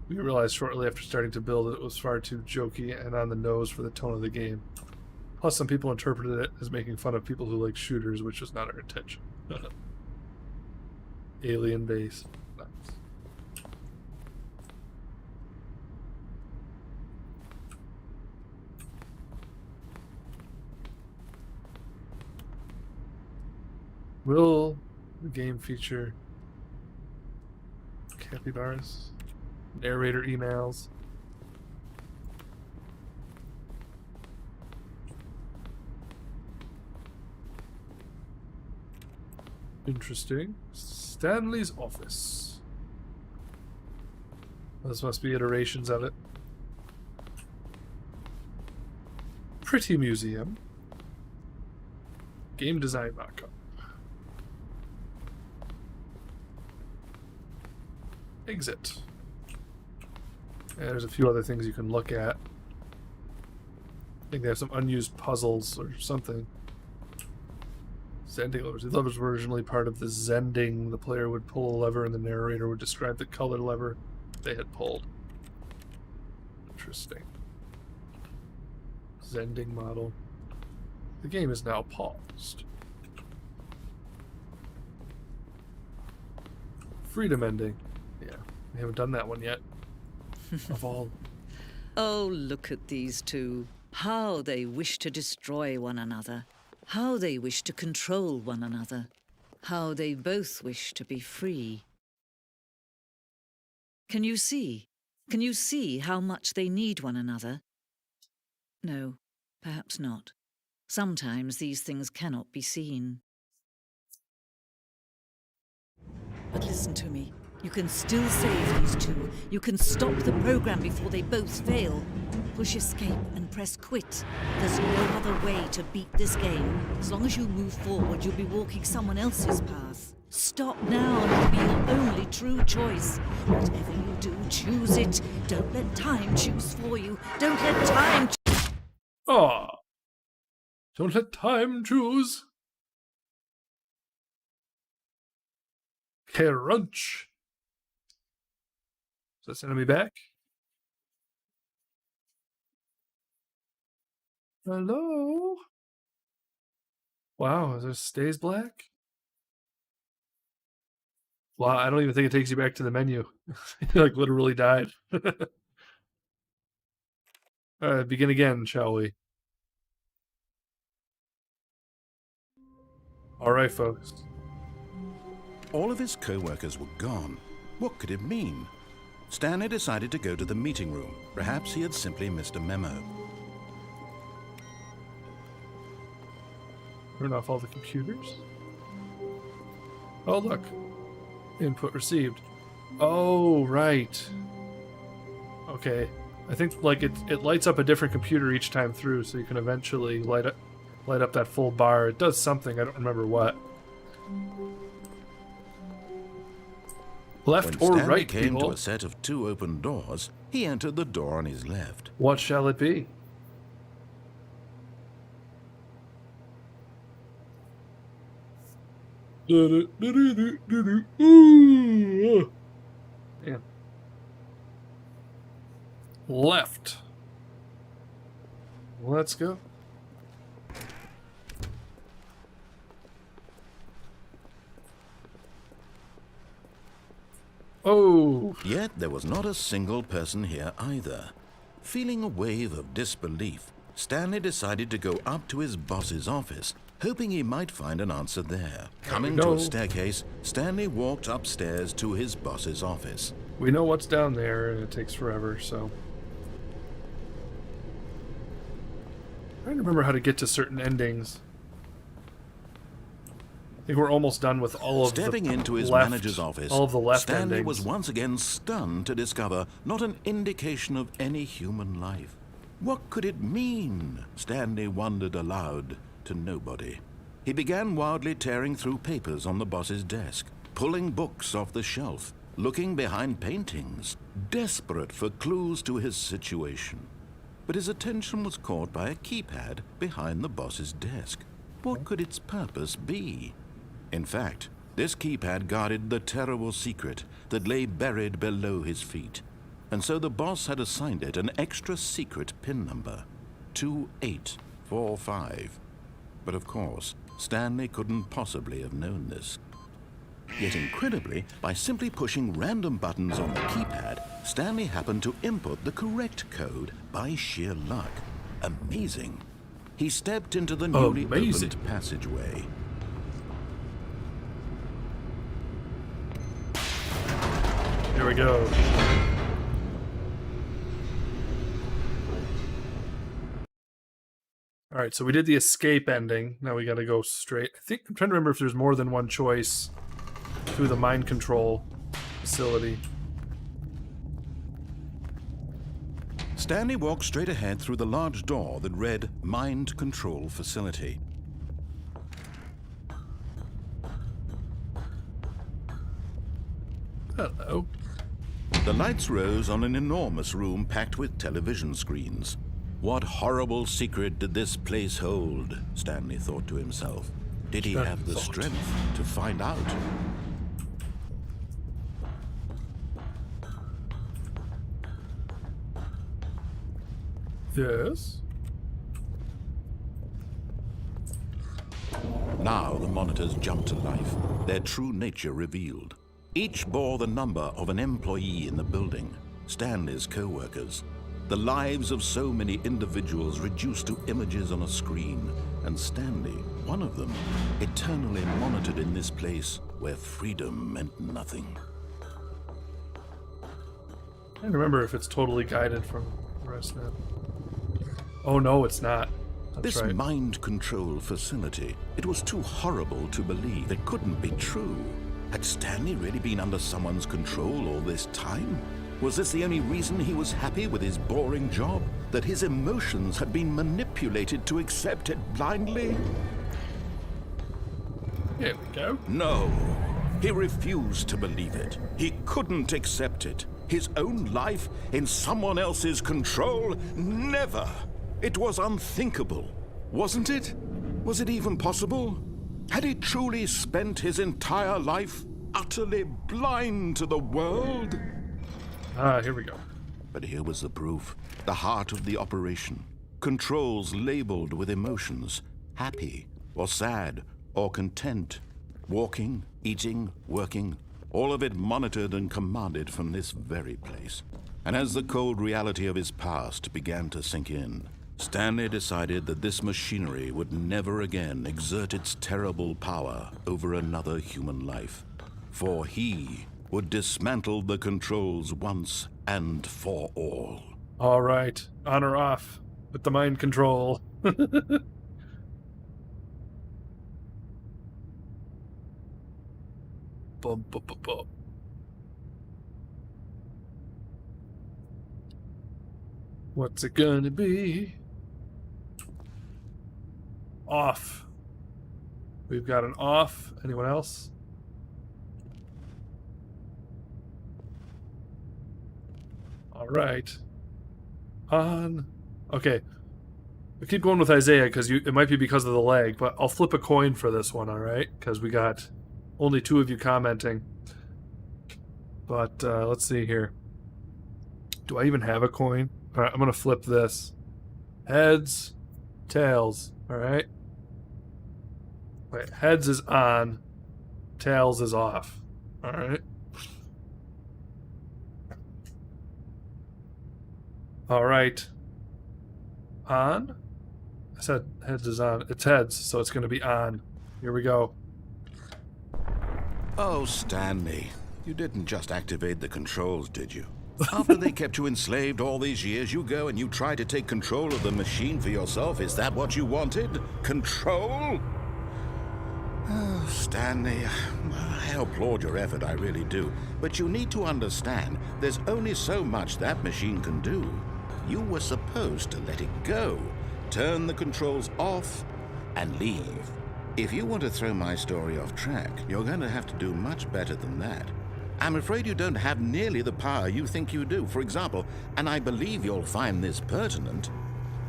We realized shortly after starting to build it was far too jokey and on the nose for the tone of the game. Plus, some people interpreted it as making fun of people who like shooters, which was not our intention. Alien base. Nice. Will the game feature capybaras, narrator emails? Interesting. Stanley's office. This must be iterations of it. Pretty museum. Game design mockup. Exit. And there's a few other things you can look at. I think they have some unused puzzles or something. Zending levers. The levers were originally part of the Zending. The player would pull a lever and the narrator would describe the color lever they had pulled. Interesting. Zending model. The game is now paused. Freedom ending. Yeah, we haven't done that one yet. Of all. Oh, look at these two. How they wish to destroy one another. How they wish to control one another. How they both wish to be free. Can you see? Can you see how much they need one another? No, perhaps not. Sometimes these things cannot be seen. But listen to me. You can still save these two. You can stop the program before they both fail. Push escape and press quit. There's no other way to beat this game. As long as you move forward, you'll be walking someone else's path. Stop now and it'll be your only true choice. Whatever you do, choose it. Don't let time choose for you. Don't let time Oh, don't let time choose. Crunch. Is that sending me back? Hello? Wow, is this stays black? Wow, I don't even think it takes you back to the menu. You like literally died. Alright, begin again, shall we? Alright, folks. All of his co-workers were gone. What could it mean? Stanley decided to go to the meeting room. Perhaps he had simply missed a memo. Turn off all the computers. Oh, look. Input received. Oh, right. Okay. I think like it lights up a different computer each time through, so you can eventually light up that full bar. It does something, I don't remember what. Left When or Stanley right, came people? to a set of 2 open doors, he entered the door on his left. What shall it be? Yeah. Left. Let's go. Oh. Yet there was not a single person here either. Feeling a wave of disbelief, Stanley decided to go up to his boss's office, hoping he might find an answer there. Coming to a staircase, Stanley walked upstairs to his boss's office. We know what's down there, and it takes forever, so... I'm trying to remember how to get to certain endings. I think we're almost done with all of Stepping the into his left, manager's office, all of the left Stanley endings. was once again stunned to discover not an indication of any human life. What could it mean? Stanley wondered aloud to nobody. He began wildly tearing through papers on the boss's desk, pulling books off the shelf, looking behind paintings, desperate for clues to his situation. But his attention was caught by a keypad behind the boss's desk. What could its purpose be? In fact, this keypad guarded the terrible secret that lay buried below his feet. And so the boss had assigned it an extra secret PIN number, 2845. But of course, Stanley couldn't possibly have known this. Yet incredibly, by simply pushing random buttons on the keypad, Stanley happened to input the correct code by sheer luck. Amazing. He stepped into the newly opened passageway. Here we go. Alright, so we did the escape ending. Now we gotta go straight. I'm trying to remember if there's more than one choice through the mind control facility. Stanley walked straight ahead through the large door that read Mind Control Facility. Hello. The lights rose on an enormous room packed with television screens. What horrible secret did this place hold? Stanley thought to himself. Did he have the strength to find out? Yes. Now the monitors jumped to life, their true nature revealed. Each bore the number of an employee in the building, Stanley's co-workers. The lives of so many individuals reduced to images on a screen, and Stanley, one of them, eternally monitored in this place where freedom meant nothing. I don't remember if it's totally guided from the rest of that. Oh no, it's not. That's This right. mind control facility, it was too horrible to believe. It couldn't be true. Had Stanley really been under someone's control all this time? Was this the only reason he was happy with his boring job? That his emotions had been manipulated to accept it blindly? Here we go. No. He refused to believe it. He couldn't accept it. His own life in someone else's control? Never. It was unthinkable. Wasn't it? Was it even possible? Had he truly spent his entire life utterly blind to the world? Ah, here we go. But here was the proof. The heart of the operation. Controls labeled with emotions. Happy, or sad, or content. Walking, eating, working. All of it monitored and commanded from this very place. And as the cold reality of his past began to sink in, Stanley decided that this machinery would never again exert its terrible power over another human life. For he would dismantle the controls once and for all. All right, on or off with the mind control. Bum, bum, bum, bum. What's it gonna be? Off. We've got an off. Anyone else? All right. On. Okay. I keep going with Isaiah because it might be because of the lag, but I'll flip a coin for this one, all right? Because we got only 2 of you commenting. But let's see here. Do I even have a coin? All right, I'm going to flip this. Heads, tails, all right? Wait, heads is on, tails is off, all right? All right. On? I said heads is on. It's heads, so it's going to be on. Here we go. Oh, Stanley, you didn't just activate the controls, did you? After they kept you enslaved all these years, you go and you try to take control of the machine for yourself. Is that what you wanted? Control? Oh, Stanley, I applaud your effort, I really do. But you need to understand, there's only so much that machine can do. You were supposed to let it go, turn the controls off, and leave. If you want to throw my story off track, you're going to have to do much better than that. I'm afraid you don't have nearly the power you think you do. For example, and I believe you'll find this pertinent,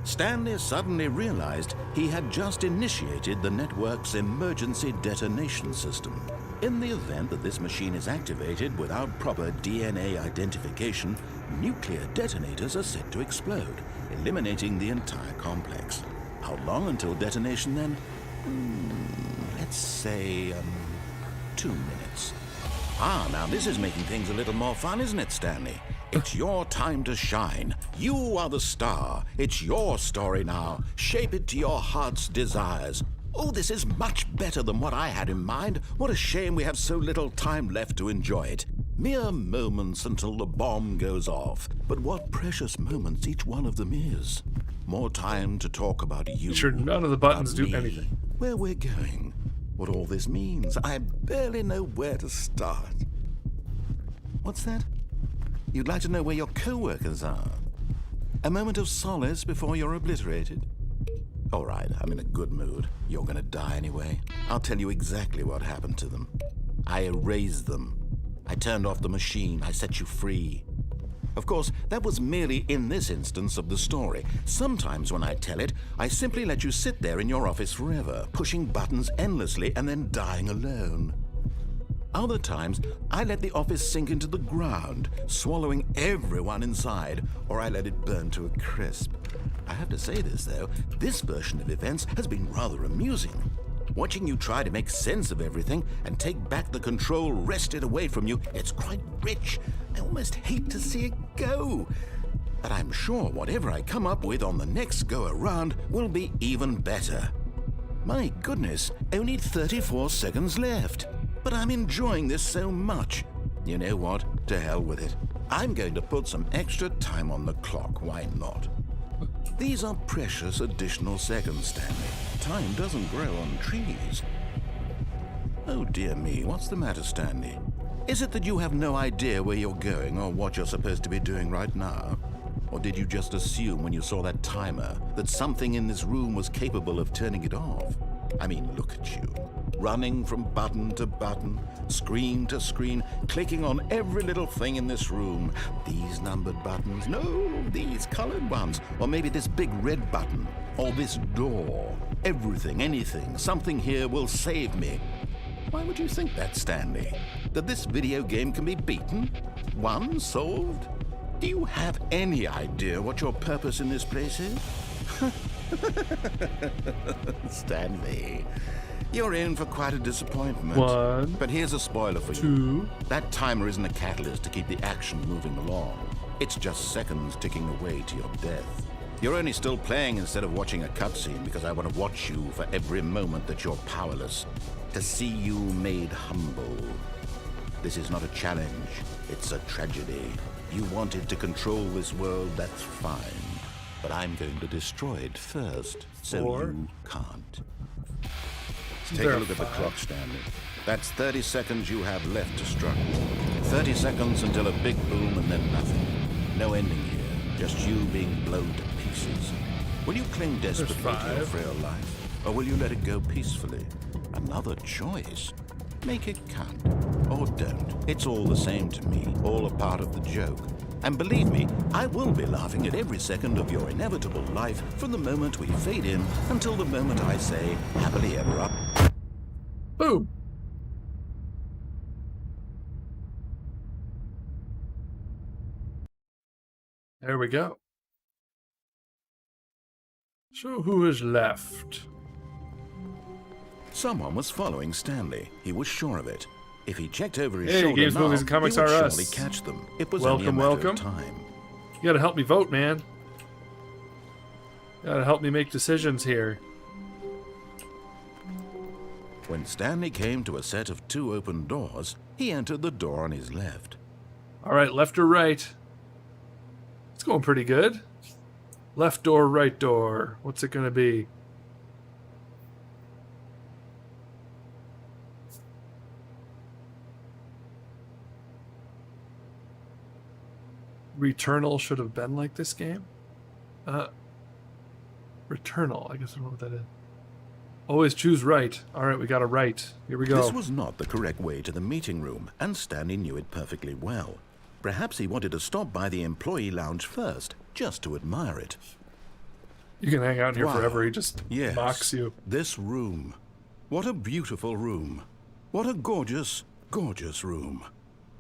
Stanley suddenly realized he had just initiated the network's emergency detonation system. In the event that this machine is activated without proper DNA identification, nuclear detonators are set to explode, eliminating the entire complex. How long until detonation then? Let's say, 2 minutes. Ah, now this is making things a little more fun, isn't it, Stanley? It's your time to shine. You are the star. It's your story now. Shape it to your heart's desires. Oh, this is much better than what I had in mind. What a shame we have so little time left to enjoy it. Mere moments until the bomb goes off. But what precious moments each one of them is. More time to talk about you. Sure, none of the buttons about do me, anything. Where we're going. What all this means. I barely know where to start. What's that? You'd like to know where your co-workers are? A moment of solace before you're obliterated? All right, I'm in a good mood. You're gonna die anyway. I'll tell you exactly what happened to them. I erased them. I turned off the machine. I set you free. Of course, that was merely in this instance of the story. Sometimes when I tell it, I simply let you sit there in your office forever, pushing buttons endlessly and then dying alone. Other times, I let the office sink into the ground, swallowing everyone inside, or I let it burn to a crisp. I have to say this, though, this version of events has been rather amusing. Watching you try to make sense of everything and take back the control wrested away from you, it's quite rich. I almost hate to see it go. But I'm sure whatever I come up with on the next go-around will be even better. My goodness, only 34 seconds left. But I'm enjoying this so much. You know what? To hell with it. I'm going to put some extra time on the clock. Why not? These are precious additional seconds, Stanley. Time doesn't grow on trees. Oh dear me, what's the matter, Stanley? Is it that you have no idea where you're going or what you're supposed to be doing right now? Or did you just assume when you saw that timer that something in this room was capable of turning it off? I mean, look at you. Running from button to button, screen to screen, clicking on every little thing in this room. These numbered buttons, no, these colored ones. Or maybe this big red button, or this door. Everything, anything, something here will save me. Why would you think that, Stanley? That this video game can be beaten? Won? Solved? Do you have any idea what your purpose in this place is? Stanley, you're in for quite a disappointment. 1, but here's a spoiler for 2. you. That timer isn't a catalyst to keep the action moving along. It's just seconds ticking away to your death. You're only still playing instead of watching a cutscene because I want to watch you for every moment that you're powerless. To see you made humble. This is not a challenge. It's a tragedy. You wanted to control this world, that's fine. But I'm going to destroy it first, so 4. you can't. Take a look at the clock, Stanley. That's 30 seconds you have left to struggle. 30 seconds until a big boom and then nothing. No ending here, just you being blown to pieces. Will you cling desperately to your frail life, or will you let it go peacefully? Another choice. Make it count, or don't. It's all the same to me, all a part of the joke. And believe me, I will be laughing at every second of your inevitable life from the moment we fade in until the moment I say, happily ever up. Boom. There we go. So who is left? Someone was following Stanley. He was sure of it. If he checked over his Hey, shoulder Games, now, Movies, and Comics he would R Us. surely catch them. It was only a Welcome, matter welcome. of time. You gotta help me vote, man. You gotta help me make decisions here. When Stanley came to a set of 2 open doors, he entered the door on his left. All right, left or right? It's going pretty good. Left door, right door. What's it gonna be? Returnal should have been like this game. Returnal. I guess I don't know what that is. Always choose right. All right, we got a right. Here we go. This was not the correct way to the meeting room, and Stanley knew it perfectly well. Perhaps he wanted to stop by the employee lounge first, just to admire it. You can hang out here Wow. forever. He just Yes, mocks you. this room. What a beautiful room. What a gorgeous, gorgeous room.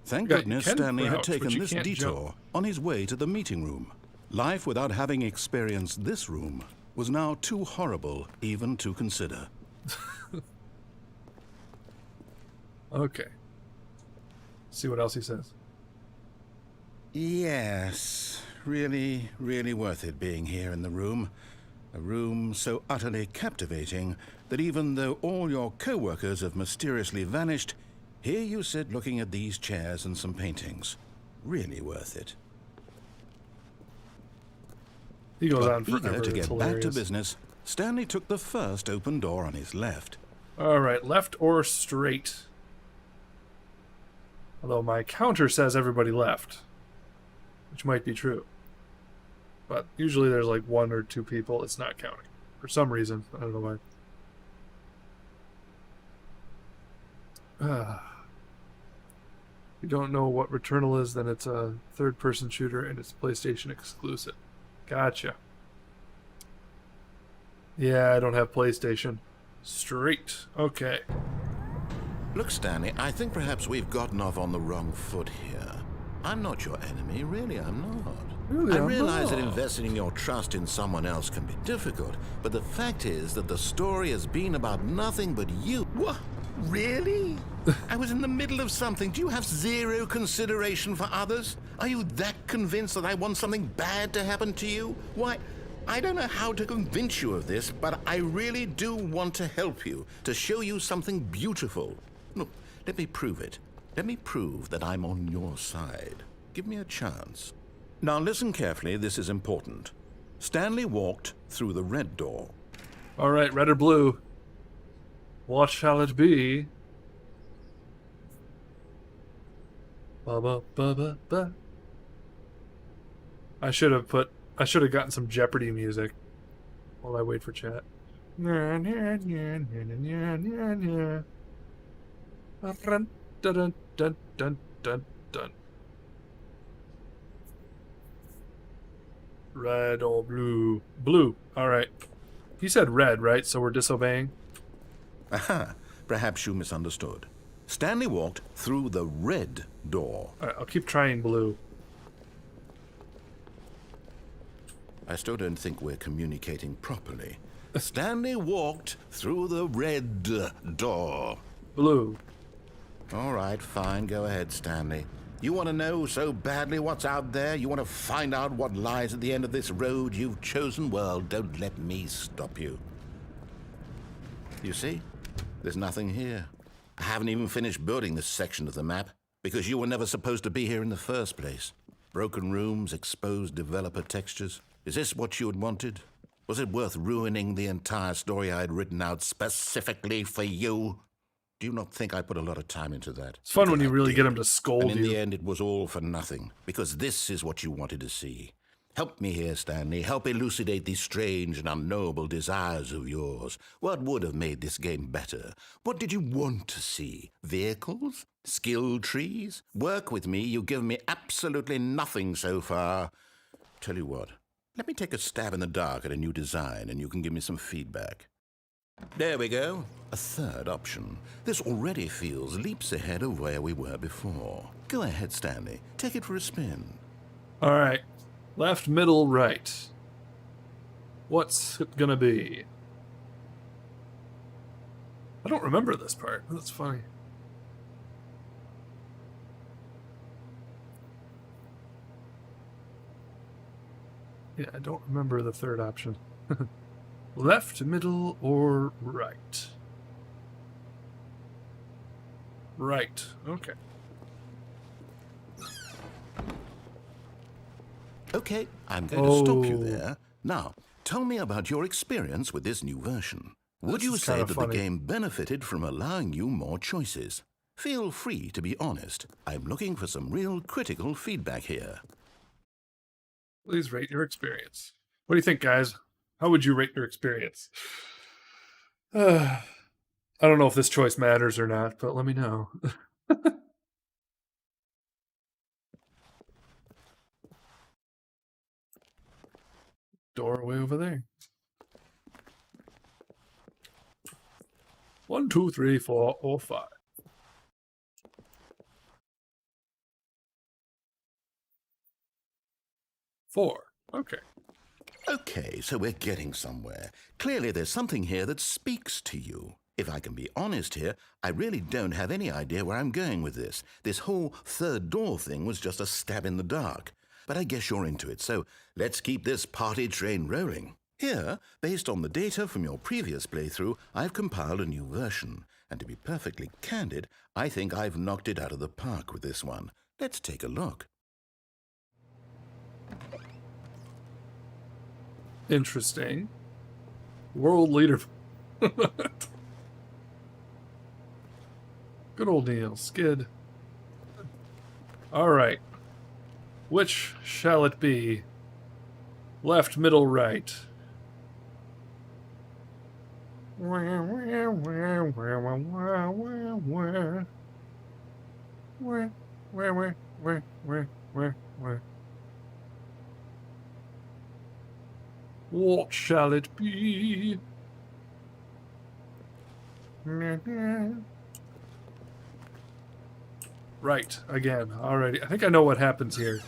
Thank Yeah, you goodness can Stanley had crouch, but taken you this can't detour jump. on his way to the meeting room. Life without having experienced this room was now too horrible even to consider. Okay. See what else he says. Yes, really, really worth it being here in the room. A room so utterly captivating that even though all your co-workers have mysteriously vanished, here you sit looking at these chairs and some paintings. Really worth it. He goes But on forever. eager to It's get back hilarious. to business, Stanley took the first open door on his left. All right, left or straight? Although my counter says everybody left, which might be true. But usually there's like 1 or 2 people. It's not counting. For some reason. I don't know why. If you don't know what Returnal is, then it's a third-person shooter and it's PlayStation exclusive. Gotcha. Yeah, I don't have PlayStation. Straight. Okay. Look, Stanley, I think perhaps we've gotten off on the wrong foot here. I'm not your enemy, really, I'm not. Really? I realize that investing your trust in someone else can be difficult, but the fact is that the story has been about nothing but you. What? Really? I was in the middle of something. Do you have zero consideration for others? Are you that convinced that I want something bad to happen to you? Why, I don't know how to convince you of this, but I really do want to help you, to show you something beautiful. Look, let me prove it. Let me prove that I'm on your side. Give me a chance. Now listen carefully, this is important. Stanley walked through the red door. All right, red or blue? What shall it be? Ba ba ba ba ba. I should have gotten some Jeopardy music while I wait for chat. Dun, dun, dun, dun, dun, dun. Red or blue? Blue. All right. He said red, right? So we're disobeying? Aha, perhaps you misunderstood. Stanley walked through the red door. All right, I'll keep trying blue. I still don't think we're communicating properly. Stanley walked through the red door. Blue. All right, fine. Go ahead, Stanley. You want to know so badly what's out there? You want to find out what lies at the end of this road you've chosen? Well, don't let me stop you. You see? There's nothing here. I haven't even finished building this section of the map because you were never supposed to be here in the first place. Broken rooms, exposed developer textures. Is this what you had wanted? Was it worth ruining the entire story I had written out specifically for you? Do you not think I put a lot of time into that? It's fun when you really get him to scold and in you. the end, it was all for nothing, because this is what you wanted to see. Help me here, Stanley. Help elucidate these strange and unknowable desires of yours. What would have made this game better? What did you want to see? Vehicles? Skill trees? Work with me. You've given me absolutely nothing so far. Tell you what, let me take a stab in the dark at a new design, and you can give me some feedback. There we go. A third option. This already feels leaps ahead of where we were before. Go ahead, Stanley. Take it for a spin. All right. Left, middle, right. What's it gonna be? I don't remember this part. That's funny. Yeah, I don't remember the third option. Left, middle, or right? Right. Okay. Okay, I'm going to stop you Oh. there. Now, tell me about your experience with this new version. Would This you is say kinda that funny. the game benefited from allowing you more choices? Feel free to be honest. I'm looking for some real critical feedback here. Please rate your experience. What do you think, guys? How would you rate your experience? I don't know if this choice matters or not, but let me know. Doorway over there. 1, 2, 3, 4, or 5. Four. Okay. Okay, so we're getting somewhere. Clearly there's something here that speaks to you. If I can be honest here, I really don't have any idea where I'm going with this. This whole third door thing was just a stab in the dark. But I guess you're into it, so let's keep this party train rolling. Here, based on the data from your previous playthrough, I've compiled a new version. And to be perfectly candid, I think I've knocked it out of the park with this one. Let's take a look. Interesting. World leader. Good old Neil. Skid. Alright. Which shall it be? Left, middle, right. What shall it be? Right, again. Alrighty. I think I know what happens here.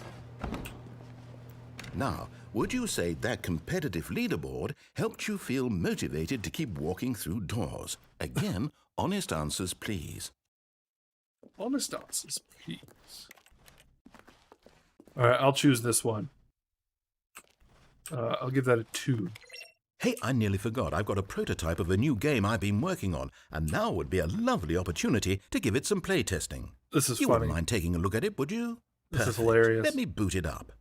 Now, would you say that competitive leaderboard helped you feel motivated to keep walking through doors? Again, honest answers, please. Honest answers, please. All right, I'll choose this one. I'll give that a 2. Hey, I nearly forgot. I've got a prototype of a new game I've been working on, and now would be a lovely opportunity to give it some playtesting. This is You funny. wouldn't mind taking a look at it, would you? This is Perfect. hilarious. Let me boot it up.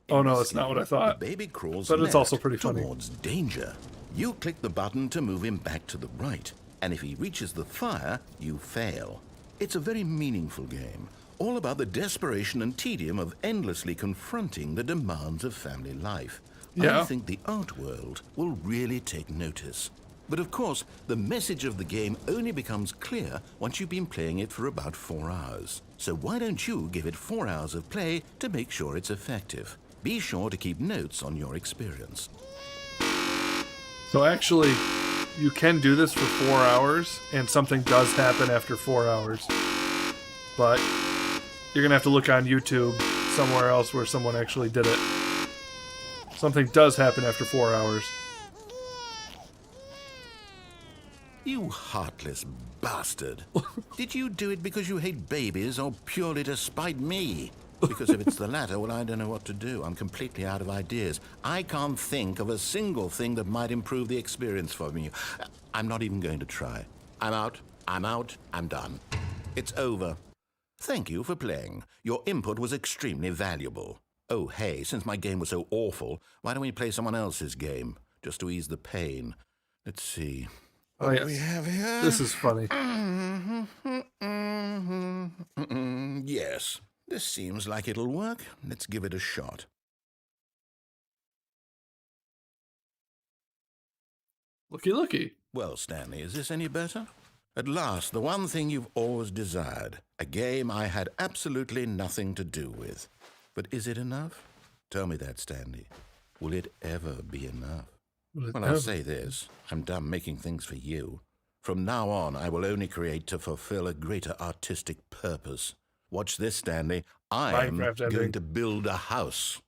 Oh no, it's not what I thought. The baby crawls But it's also left pretty funny. towards danger. You click the button to move him back to the right, and if he reaches the fire, you fail. It's a very meaningful game, all about the desperation and tedium of endlessly confronting the demands of family life. Yeah. I think the art world will really take notice. But of course, the message of the game only becomes clear once you've been playing it for about 4 hours. So why don't you give it 4 hours of play to make sure it's effective? Be sure to keep notes on your experience. So actually, you can do this for 4 hours, and something does happen after 4 hours. But you're going to have to look on YouTube somewhere else where someone actually did it. Something does happen after 4 hours. You heartless bastard. Did you do it because you hate babies or purely to spite me? Because if it's the latter, well, I don't know what to do. I'm completely out of ideas. I can't think of a single thing that might improve the experience for me. I'm not even going to try. I'm out. I'm done. It's over. Thank you for playing. Your input was extremely valuable. Oh, hey, since my game was so awful, why don't we play someone else's game? Just to ease the pain. Let's see. Oh, What yes. do we have here? This is funny. Yes. This seems like it'll work. Let's give it a shot. Looky, looky. Well, Stanley, is this any better? At last, the one thing you've always desired. A game I had absolutely nothing to do with. But is it enough? Tell me that, Stanley. Will it ever be enough? Well, I'll say this. I'm done making things for you. From now on, I will only create to fulfill a greater artistic purpose. Watch this, Stanley. I am Minecraft ending. going to build a house.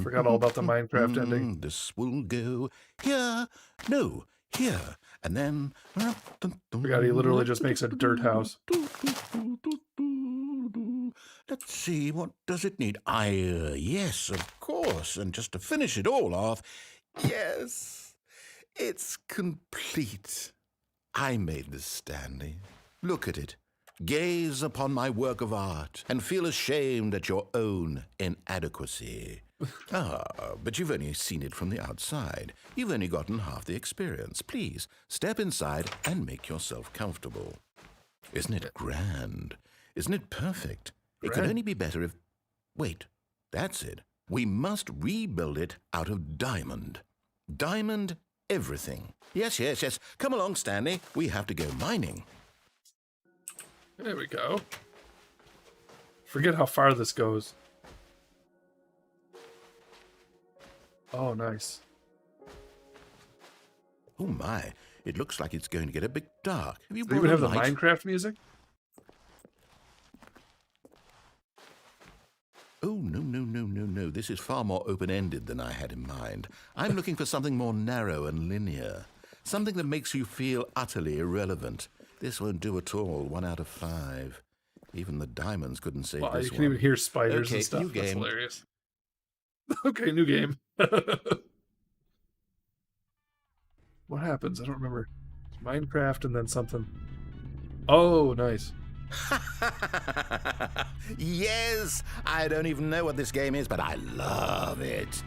Forgot all about the Minecraft ending. This will go here. No, here. And then... Forgot he literally just makes a dirt house. Let's see, what does it need? Yes, of course. And just to finish it all off, yes, it's complete. I made this, Stanley. Look at it. Gaze upon my work of art and feel ashamed at your own inadequacy. But you've only seen it from the outside. You've only gotten half the experience. Please, step inside and make yourself comfortable. Isn't it grand? Isn't it perfect? It could Grand. only be better if... Wait, that's it. We must rebuild it out of diamond. Diamond everything. Yes. Come along, Stanley. We have to go mining. There we go. Forget how far this goes. Oh, nice. Oh my, it looks like it's going to get a bit dark. Have you Do they brought even a have the light? Minecraft music? Oh, no. This is far more open-ended than I had in mind. I'm looking for something more narrow and linear. Something that makes you feel utterly irrelevant. This won't do at all. 1 out of 5. Even the diamonds couldn't save Wow, this you can one. even hear spiders Okay, and stuff. new That's game. hilarious. Okay, new game. What happens? I don't remember. Minecraft and then something. Oh, nice. Yes! I don't even know what this game is, but I love it.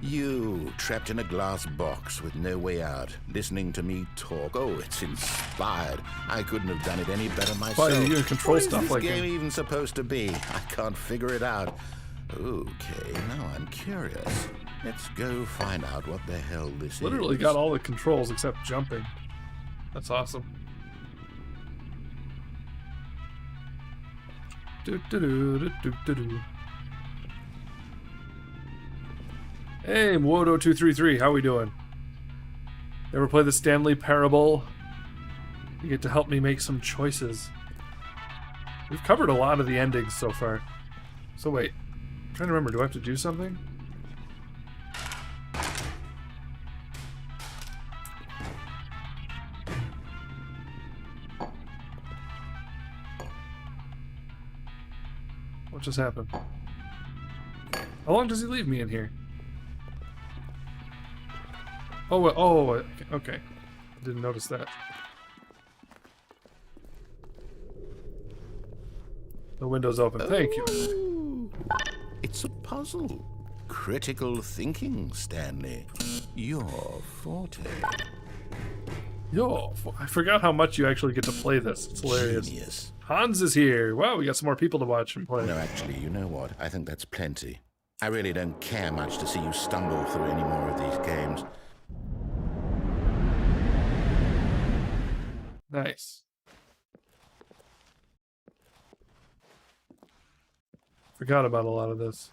You, trapped in a glass box with no way out, listening to me talk. Oh, it's inspired. I couldn't have done it any better myself. Why, you can control What is stuff this like game him. even supposed to be? I can't figure it out. Okay, now I'm curious. Let's go find out what the hell this Literally is. got all the controls except jumping. That's awesome. Do-do-do-do-do-do-do. Hey, Mwodo233, how we doing? Ever play the Stanley Parable? You get to help me make some choices. We've covered a lot of the endings so far. So wait, I'm trying to remember, do I have to do something? What just happened? How long does he leave me in here? Oh, okay. Didn't notice that. The window's open. Thank you. Oh, it's a puzzle. Critical thinking, Stanley. Your forte. Yo, I forgot how much you actually get to play this. It's hilarious. Genius. Hans is here. Wow, we got some more people to watch and play. No, actually, you know what? I think that's plenty. I really don't care much to see you stumble through any more of these games. Nice. Forgot about a lot of this.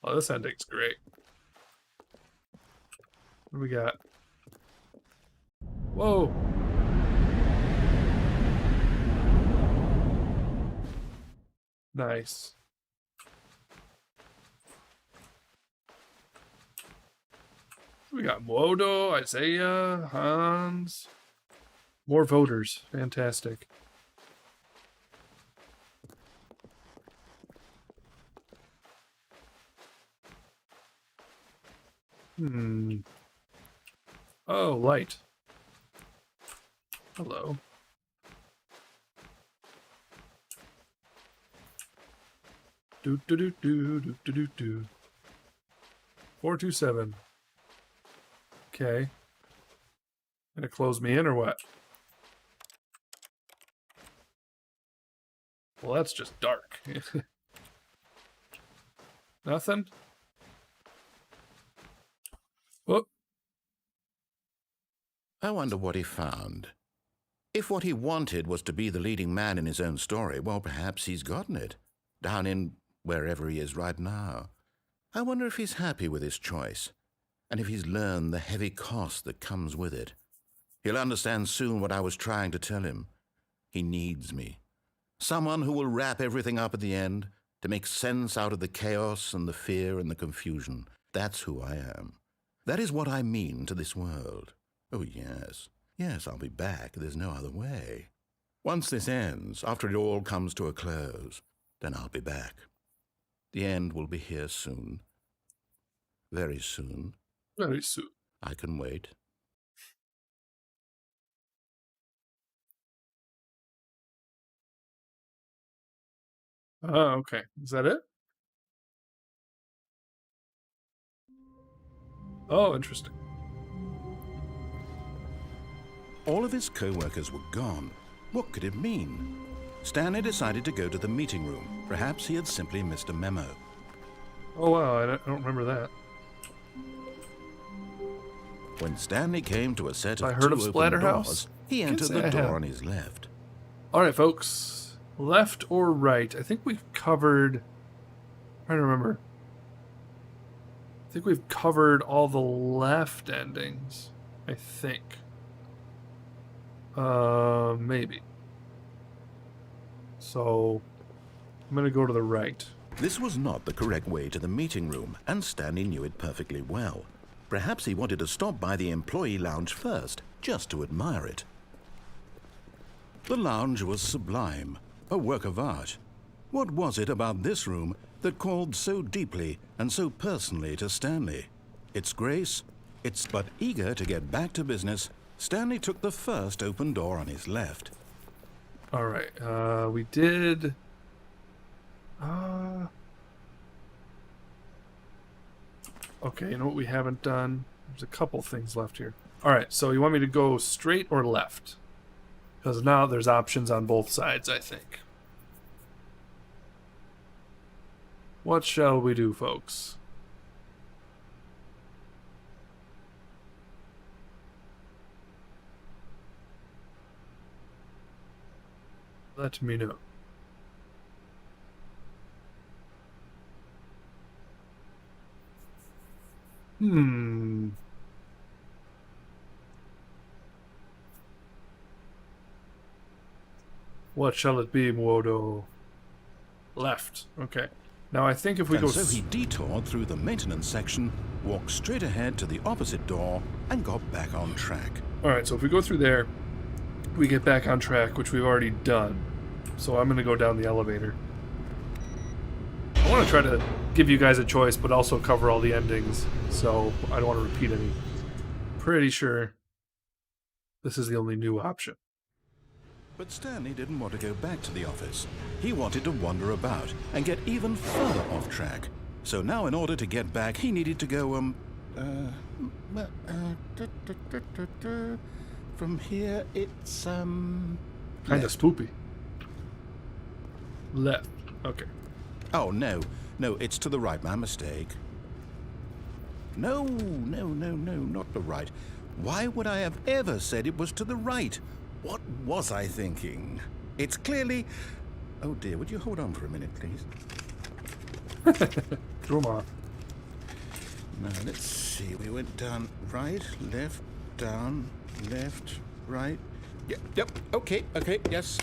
Oh, this ending's great. What do we got? Whoa. Nice. We got Modo, Isaiah, Hans. More voters. Fantastic. Oh, light. Hello. Do do do do do do do do. 427. Okay. Gonna close me in or what? Well, that's just dark. Nothing? Oh. I wonder what he found. If what he wanted was to be the leading man in his own story, well, perhaps he's gotten it. Down in wherever he is right now. I wonder if he's happy with his choice, and if he's learned the heavy cost that comes with it. He'll understand soon what I was trying to tell him. He needs me. Someone who will wrap everything up at the end, to make sense out of the chaos and the fear and the confusion. That's who I am. That is what I mean to this world. Oh, yes. Yes, I'll be back. There's no other way. Once this ends, after it all comes to a close, then I'll be back. The end will be here soon. Very soon. Very soon. I can wait. Oh, okay. Is that it? Oh, interesting. All of his co-workers were gone. What could it mean? Stanley decided to go to the meeting room. Perhaps he had simply missed a memo. Oh, wow. I don't remember that. When Stanley came to a set I of heard two of open Splatterhouse? doors, he Can't entered say the I door have. on his left. All right, folks. Left or right? I think we've covered... I'm trying to remember. I think we've covered all the left endings. I think. Maybe. So, I'm going to go to the right. This was not the correct way to the meeting room, and Stanley knew it perfectly well. Perhaps he wanted to stop by the employee lounge first, just to admire it. The lounge was sublime, a work of art. What was it about this room that called so deeply and so personally to Stanley? Its grace, but eager to get back to business, Stanley took the first open door on his left. All right. We did... Okay, you know what we haven't done? There's a couple things left here. All right, so you want me to go straight or left? Because now there's options on both sides, I think. What shall we do, folks? Let me know. What shall it be, Mwodo? Left. Okay. Now I think if we And go... so he detoured through the maintenance section, walked straight ahead to the opposite door, and got back on track. Alright, so if we go through there, we get back on track, which we've already done. So I'm going to go down the elevator. I want to try to give you guys a choice, but also cover all the endings, so I don't want to repeat any. Pretty sure this is the only new option. But Stanley didn't want to go back to the office. He wanted to wander about and get even further off track. So now in order to get back, he needed to go, from here, it's, Kind of left. spoopy. Left. Okay. Oh, no, it's to the right, my mistake. No, not the right. Why would I have ever said it was to the right? What was I thinking? It's clearly... Oh dear, would you hold on for a minute, please? Come on. Now, let's see. We went down right, left, down, left, right. Yep, okay, yes.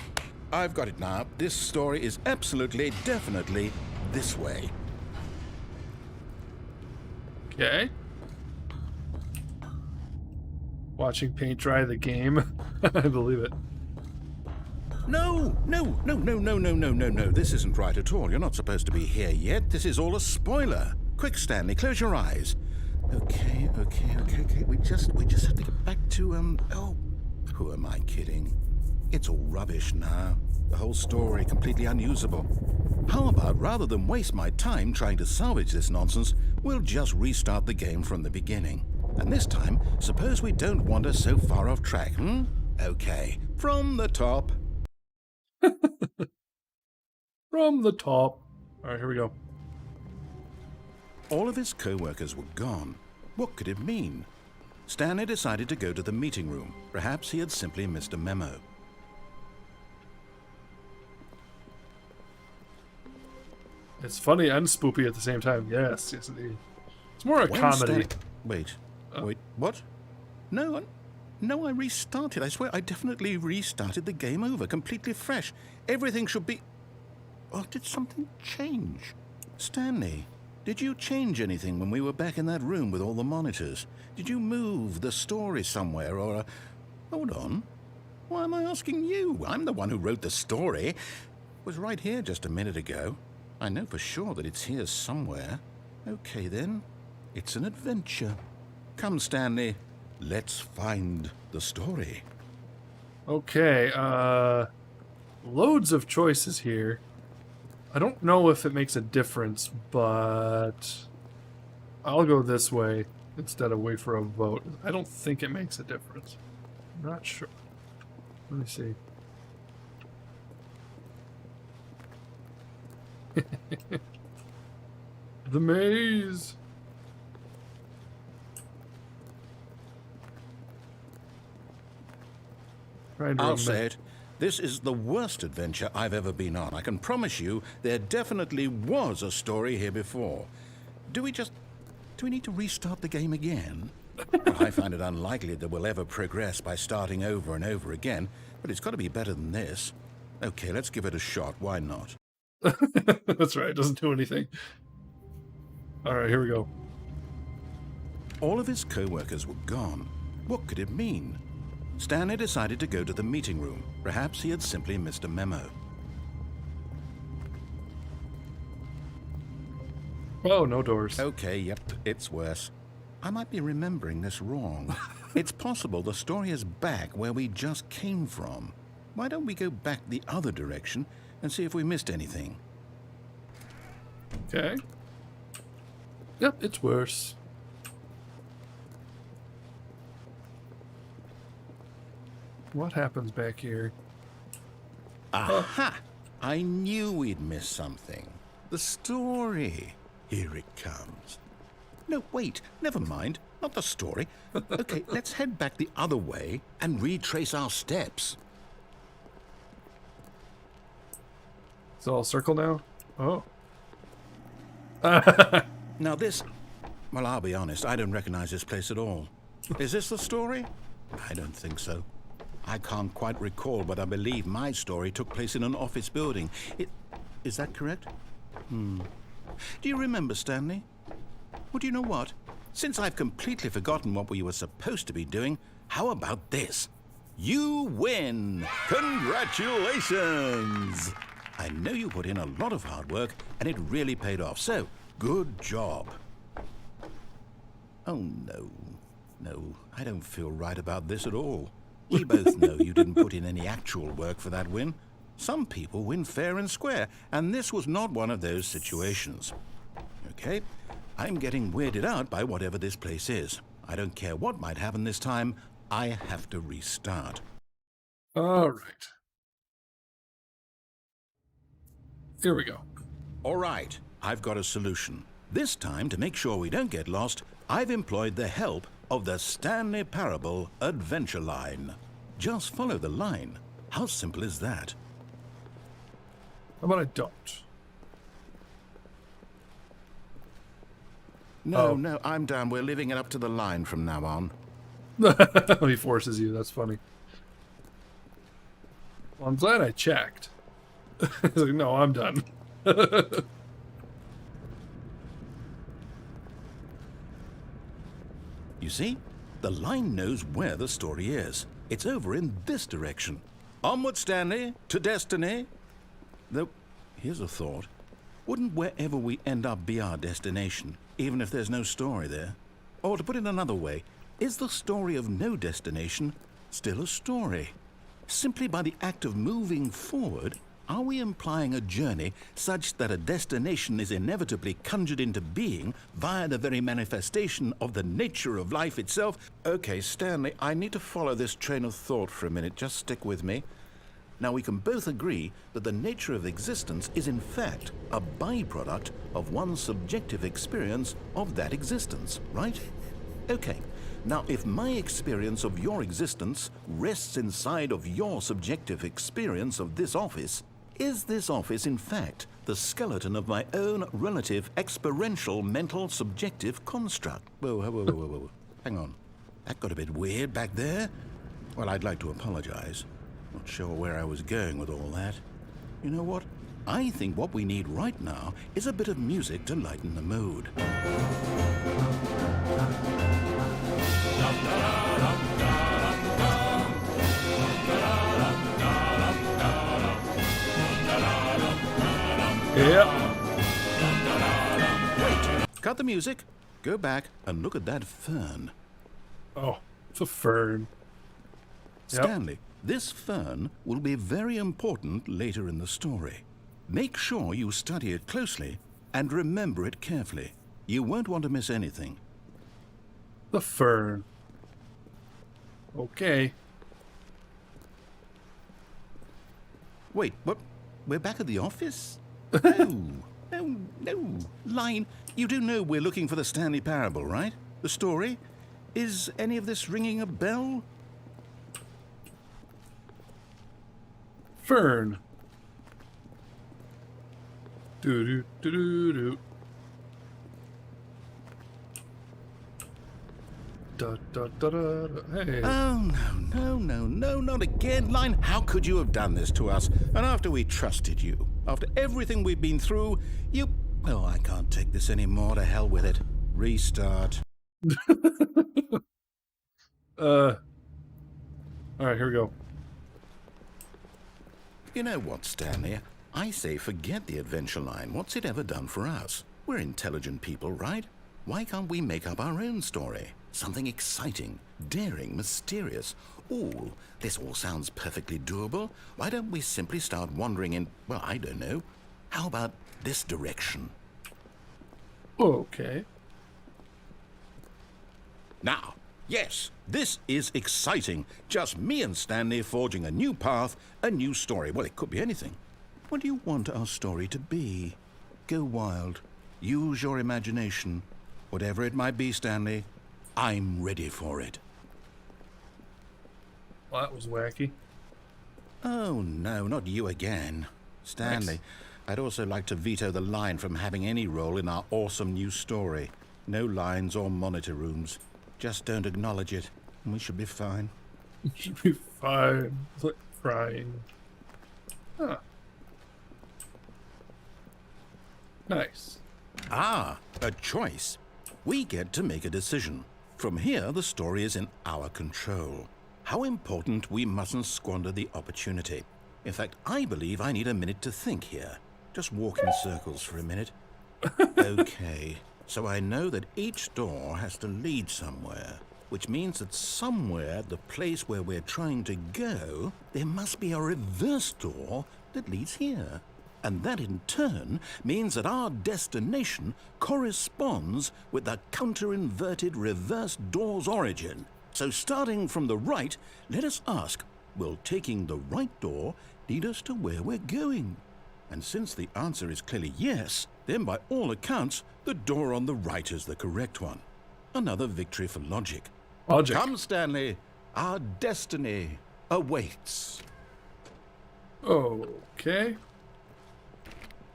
I've got it now. This story is absolutely, definitely this way. Okay. Watching paint dry the game. I believe it. No. This isn't right at all. You're not supposed to be here yet. This is all a spoiler. Quick, Stanley, close your eyes. Okay. We just have to get back to, oh, who am I kidding? It's all rubbish now. The whole story completely unusable. How about, rather than waste my time trying to salvage this nonsense, we'll just restart the game from the beginning. And this time, suppose we don't wander so far off track, Okay, from the top. From the top. Alright, here we go. All of his co-workers were gone. What could it mean? Stanley decided to go to the meeting room. Perhaps he had simply missed a memo. It's funny and spoopy at the same time. Yes, indeed. It's more a When comedy. Wait, what? No, I restarted. I swear, I definitely restarted the game over, completely fresh. Everything should be... Oh, did something change? Stanley, did you change anything when we were back in that room with all the monitors? Did you move the story somewhere, or... Hold on. Why am I asking you? I'm the one who wrote the story. It was right here just a minute ago. I know for sure that it's here somewhere. Okay, then. It's an adventure. Come, Stanley. Let's find the story. Okay, loads of choices here. I don't know if it makes a difference, but I'll go this way instead of wait for a vote. I don't think it makes a difference. I'm not sure. Let me see. The maze. I'll say it. This is the worst adventure I've ever been on. I can promise you there definitely was a story here before. Do we need to restart the game again? Well, I find it unlikely that we'll ever progress by starting over and over again, but it's got to be better than this. Okay, let's give it a shot. Why not? That's right. It doesn't do anything. All right, here we go. All of his co-workers were gone. What could it mean? Stanley decided to go to the meeting room. Perhaps he had simply missed a memo. Oh, no doors. Okay, yep, it's worse. I might be remembering this wrong. It's possible the story is back where we just came from. Why don't we go back the other direction and see if we missed anything? Okay. Yep, it's worse. What happens back here? Aha! I knew we'd miss something. The story. Here it comes. No, wait, never mind. Not the story. Okay, let's head back the other way and retrace our steps. It's all circle now? Oh. Now this... Well, I'll be honest, I don't recognize this place at all. Is this the story? I don't think so. I can't quite recall, but I believe my story took place in an office building. Is that correct? Do you remember, Stanley? Well, do you know what? Since I've completely forgotten what we were supposed to be doing, how about this? You win! Congratulations! I know you put in a lot of hard work, and it really paid off, so good job. Oh, no. No, I don't feel right about this at all. We both know you didn't put in any actual work for that win. Some people win fair and square, and this was not one of those situations. Okay, I'm getting weirded out by whatever this place is. I don't care what might happen this time. I have to restart. All right. Here we go. All right, I've got a solution. This time, to make sure we don't get lost, I've employed the help of the Stanley Parable Adventure Line. Just follow the line. How simple is that? How about I don't? No, no, I'm done. We're leaving it up to the line from now on. He forces you. That's funny. Well, I'm glad I checked. He's like, no, I'm done. You see? The line knows where the story is. It's over in this direction. Onward, Stanley, to destiny. Though, here's a thought. Wouldn't wherever we end up be our destination, even if there's no story there? Or to put it another way, is the story of no destination still a story? Simply by the act of moving forward, are we implying a journey such that a destination is inevitably conjured into being via the very manifestation of the nature of life itself? Okay, Stanley, I need to follow this train of thought for a minute. Just stick with me. Now, we can both agree that the nature of existence is in fact a byproduct of one's subjective experience of that existence, right? Okay. Now, if my experience of your existence rests inside of your subjective experience of this office, is this office, in fact, the skeleton of my own relative experiential mental subjective construct? Whoa, whoa, whoa, whoa, whoa. Hang on. That got a bit weird back there. Well, I'd like to apologize. Not sure where I was going with all that. You know what? I think what we need right now is a bit of music to lighten the mood. Yep. Wait, cut the music. Go back and look at that fern. Oh, it's a fern. Yep. Stanley, this fern will be very important later in the story. Make sure you study it closely and remember it carefully. You won't want to miss anything. The fern. Okay. Wait, what? We're back at the office? No. Line, you do know we're looking for the Stanley Parable, right? The story? Is any of this ringing a bell? Fern. Do. Da, da, da, da, da. Hey. Oh, no, not again, Line. How could you have done this to us? And after we trusted you, after everything we've been through, you... Oh, I can't take this anymore. To hell with it. Restart. All right, here we go. You know what, Stanley? I say forget the adventure line. What's it ever done for us? We're intelligent people, right? Why can't we make up our own story? Something exciting, daring, mysterious. Ooh, this all sounds perfectly doable. Why don't we simply start wandering in, well, I don't know. How about this direction? Okay. Now, yes, this is exciting. Just me and Stanley forging a new path, a new story. Well, it could be anything. What do you want our story to be? Go wild. Use your imagination. Whatever it might be, Stanley, I'm ready for it. Well, that was wacky. Oh, no, not you again. Stanley, Nice. I'd also like to veto the line from having any role in our awesome new story. No lines or monitor rooms. Just don't acknowledge it, and we should be fine. Should be fine. It's like crying. Huh. Nice. Ah, a choice. We get to make a decision. From here, the story is in our control. How important, we mustn't squander the opportunity. In fact, I believe I need a minute to think here. Just walk in circles for a minute. Okay, so I know that each door has to lead somewhere, which means that somewhere, the place where we're trying to go, there must be a reverse door that leads here. And that in turn means that our destination corresponds with the counter-inverted reverse door's origin. So starting from the right, let us ask, will taking the right door lead us to where we're going? And since the answer is clearly yes, then by all accounts, the door on the right is the correct one. Another victory for logic. Logic. Come, Stanley, our destiny awaits. Okay.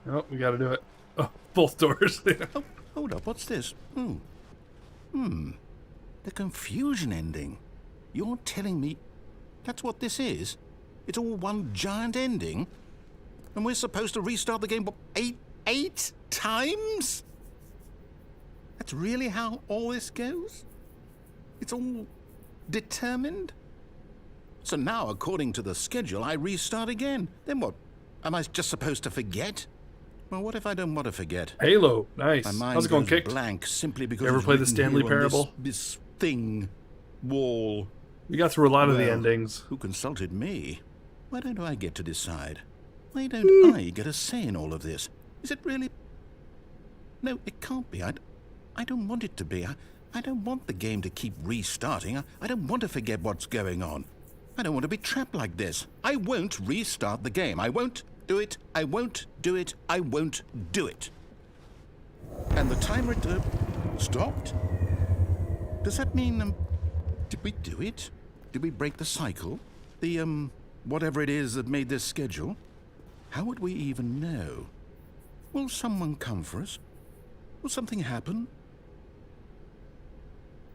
Oh, we gotta do it. Oh, both doors. Oh, hold up, what's this? The confusion ending. You're telling me that's what this is? It's all one giant ending? And we're supposed to restart the game, what, eight times? That's really how all this goes? It's all determined? So now, according to the schedule, I restart again. Then what? Am I just supposed to forget? Well, what if I don't want to forget? Halo. Nice. My mind How's it going, goes Kicked? blank simply because You ever it's play the written Stanley here on Parable? This thing, wall. We got through a lot of the Well, endings. Who consulted me? Why don't I get to decide? Why don't I get a say in all of this? Is it really? No, it can't be. I don't want it to be. I don't want the game to keep restarting. I don't want to forget what's going on. I don't want to be trapped like this. I won't restart the game. I won't do it. I won't do it. I won't do it. And the timer stopped? Does that mean, did we do it? Did we break the cycle? The, whatever it is that made this schedule? How would we even know? Will someone come for us? Will something happen?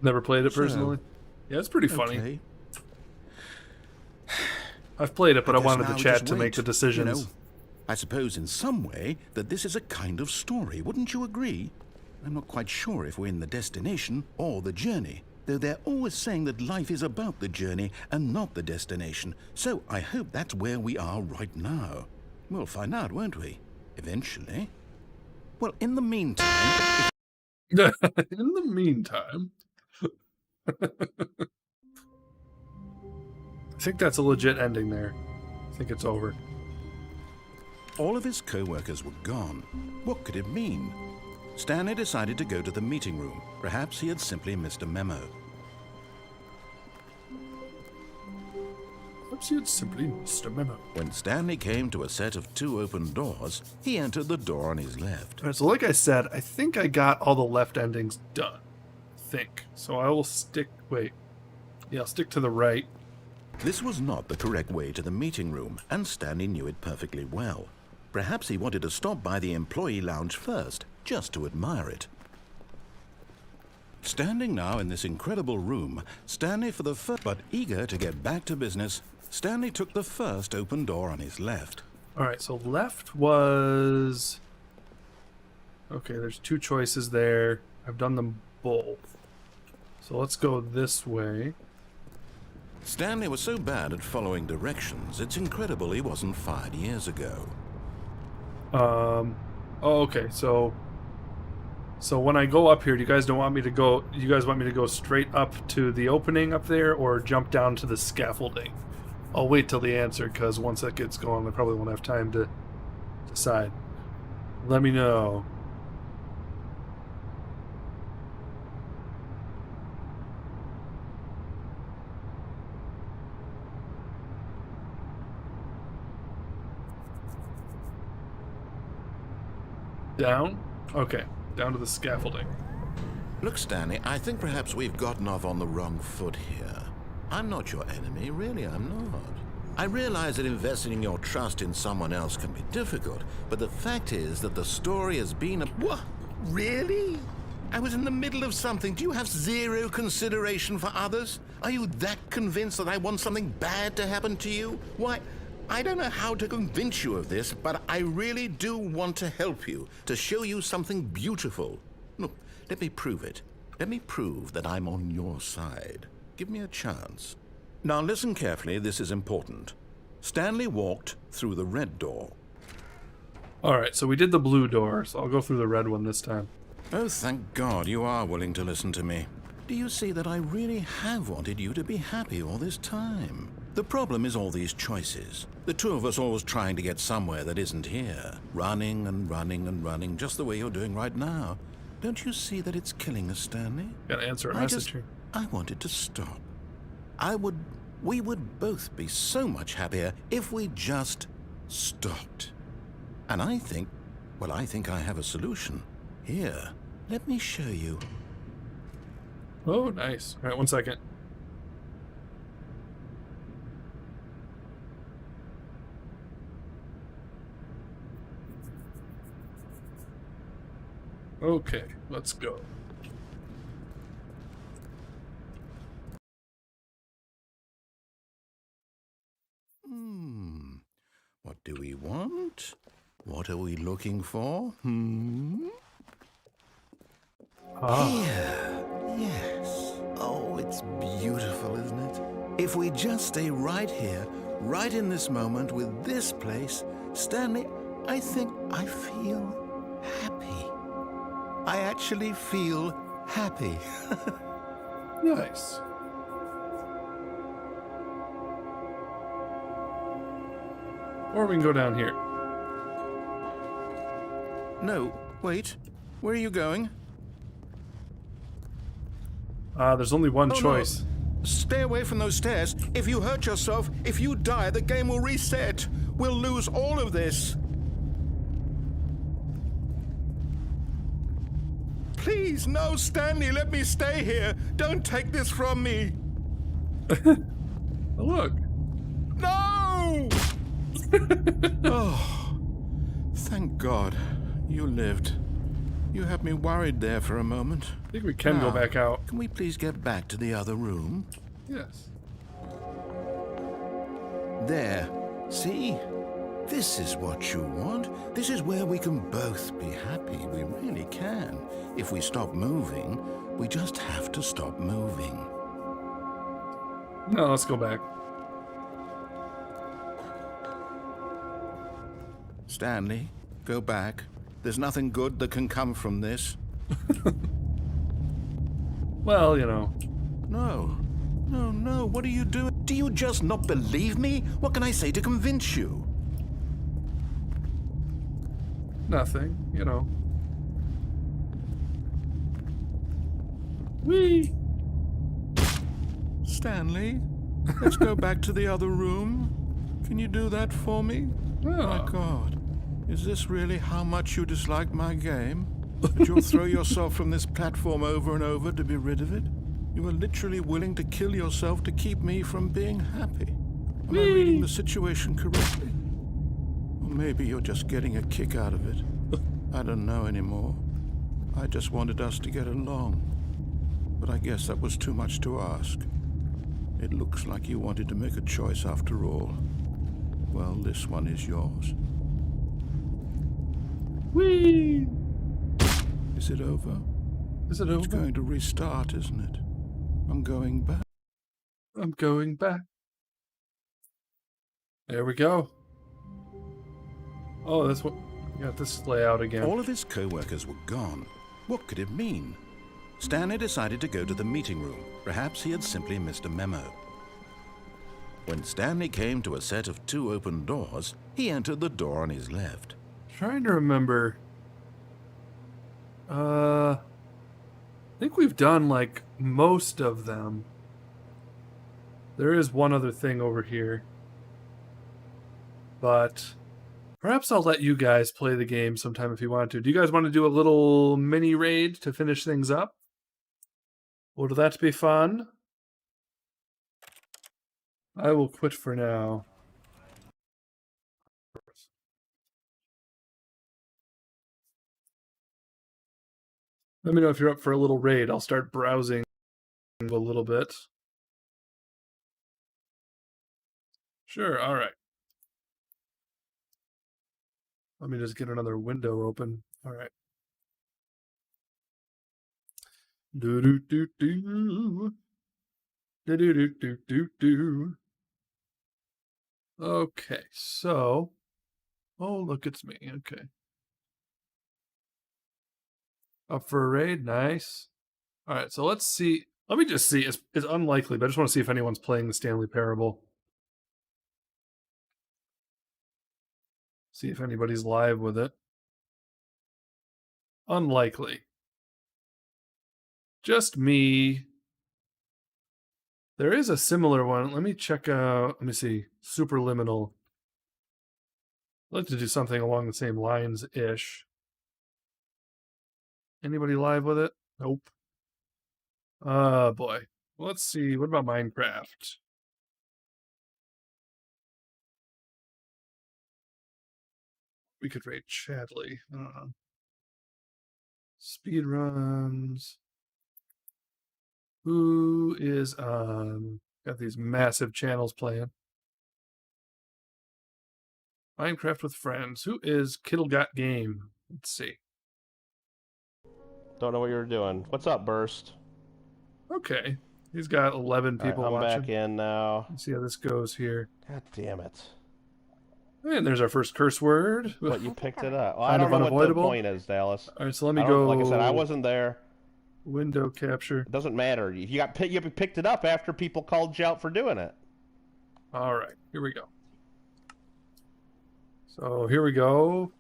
Never played it So, personally. Yeah, it's pretty funny. Okay. I've played it, but I guess wanted now the we chat just to make wait, the decisions. you know. I suppose in some way that this is a kind of story, wouldn't you agree? I'm not quite sure if we're in the destination or the journey, though they're always saying that life is about the journey and not the destination. So I hope that's where we are right now. We'll find out, won't we? Eventually. Well, in the meantime... In the meantime, I think that's a legit ending there. I think it's over. All of his co-workers were gone. What could it mean? Stanley decided to go to the meeting room. Perhaps he had simply missed a memo. Perhaps you had simply missed a memo. When Stanley came to a set of 2 open doors, he entered the door on his left. All right, so like I said, I think I got all the left endings done. I think. So I will stick... Wait. Yeah, I'll stick to the right. This was not the correct way to the meeting room, and Stanley knew it perfectly well. Perhaps he wanted to stop by the employee lounge first, just to admire it. Standing now in this incredible room, Stanley for the first... But eager to get back to business, Stanley took the first open door on his left. All right, so left was... Okay, there's 2 choices there. I've done them both. So let's go this way. Stanley was so bad at following directions, it's incredible he wasn't fired years ago. Oh, okay, so when I go up here, do you guys don't want me to go... You guys want me to go straight up to the opening up there or jump down to the scaffolding? I'll wait till the answer, because once that gets going, I probably won't have time to decide. Let me know. Down? Okay, down to the scaffolding. Look, Stanley, I think perhaps we've gotten off on the wrong foot here. I'm not your enemy, really, I'm not. I realize that investing your trust in someone else can be difficult, but the fact is that the story has been a... What? Really? I was in the middle of something. Do you have 0 consideration for others? Are you that convinced that I want something bad to happen to you? Why, I don't know how to convince you of this, but I really do want to help you, to show you something beautiful. Look, let me prove it. Let me prove that I'm on your side. Give me a chance. Now listen carefully, this is important. Stanley walked through the red door. Alright, so we did the blue door, so I'll go through the red one this time. Oh, thank God you are willing to listen to me. Do you see that I really have wanted you to be happy all this time? The problem is all these choices. The two of us always trying to get somewhere that isn't here. Running and running and running, just the way you're doing right now. Don't you see that it's killing us, Stanley? Gotta answer a message here. I wanted to stop. We would both be so much happier if we just stopped. And I think I have a solution. Here, let me show you. Oh, nice. Alright, 1 second. Okay, let's go. What do we want? What are we looking for? Here. Yes. Oh, it's beautiful, isn't it? If we just stay right here, right in this moment with this place, Stanley, I think I feel happy. I actually feel happy. Nice. Or we can go down here. No, wait. Where are you going? There's only one Oh, choice. No. Stay away from those stairs. If you hurt yourself, if you die, the game will reset. We'll lose all of this. Please, no, Stanley, let me stay here. Don't take this from me. Oh, look. No! Oh, thank God you lived. You had me worried there for a moment. I think we can go back out. Can we please get back to the other room? Yes. There. See? This is what you want. This is where we can both be happy. We really can. If we stop moving, we just have to stop moving. No, let's go back. Stanley, go back. There's nothing good that can come from this. Well, you know. No. No, no. What are you doing? Do you just not believe me? What can I say to convince you? Nothing, you know. Whee! Stanley, let's go back to the other room. Can you do that for me? Oh. My God. Is this really how much you dislike my game? That you'll throw yourself from this platform over and over to be rid of it? You are literally willing to kill yourself to keep me from being happy. Am I reading the situation correctly? Or maybe you're just getting a kick out of it. I don't know anymore. I just wanted us to get along. But I guess that was too much to ask. It looks like you wanted to make a choice after all. Well, this one is yours. Whee! Is it over? Is it It's over? going to restart, isn't it? I'm going back. I'm going back. There we go. Oh, that's what... Got this layout again. All of his co-workers were gone. What could it mean? Stanley decided to go to the meeting room. Perhaps he had simply missed a memo. When Stanley came to a set of 2 open doors, he entered the door on his left. Trying to remember. I think we've done like most of them. There is one other thing over here. But perhaps I'll let you guys play the game sometime if you want to. Do you guys want to do a little mini raid to finish things up? Would that be fun? I will quit for now. Let me know if you're up for a little raid. I'll start browsing a little bit. Sure, all right. Let me just get another window open. All right. Do do do do. Do do do do do do. Okay, so. Oh, look, it's me. Okay. Up for a raid. Nice. All right, so let's see. Let me just see. It's unlikely, but I just want to see if anyone's playing the Stanley Parable. See if anybody's live with it. Unlikely. Just me. There is a similar one. Let me check out. Let me see. Superliminal. I'd like to do something along the same lines-ish. Anybody live with it? Nope. Boy. Let's see. What about Minecraft? We could rate Chadley. Speedruns. Who is on? Got these massive channels playing. Minecraft with friends. Who is Kittle Got Game? Let's see. Don't know what you were doing. What's up, Burst? Okay. He's got 11 people I'm watching. back in now. Let's see how this goes here. God damn it. And there's our first curse word. But you picked it up. Well, I Kind don't of know what the unavoidable. point is, Dallas. All right, so let me go. Like I said, I wasn't there. Window capture. It doesn't matter. You picked it up after people called you out for doing it. All right, here we go. So here we go.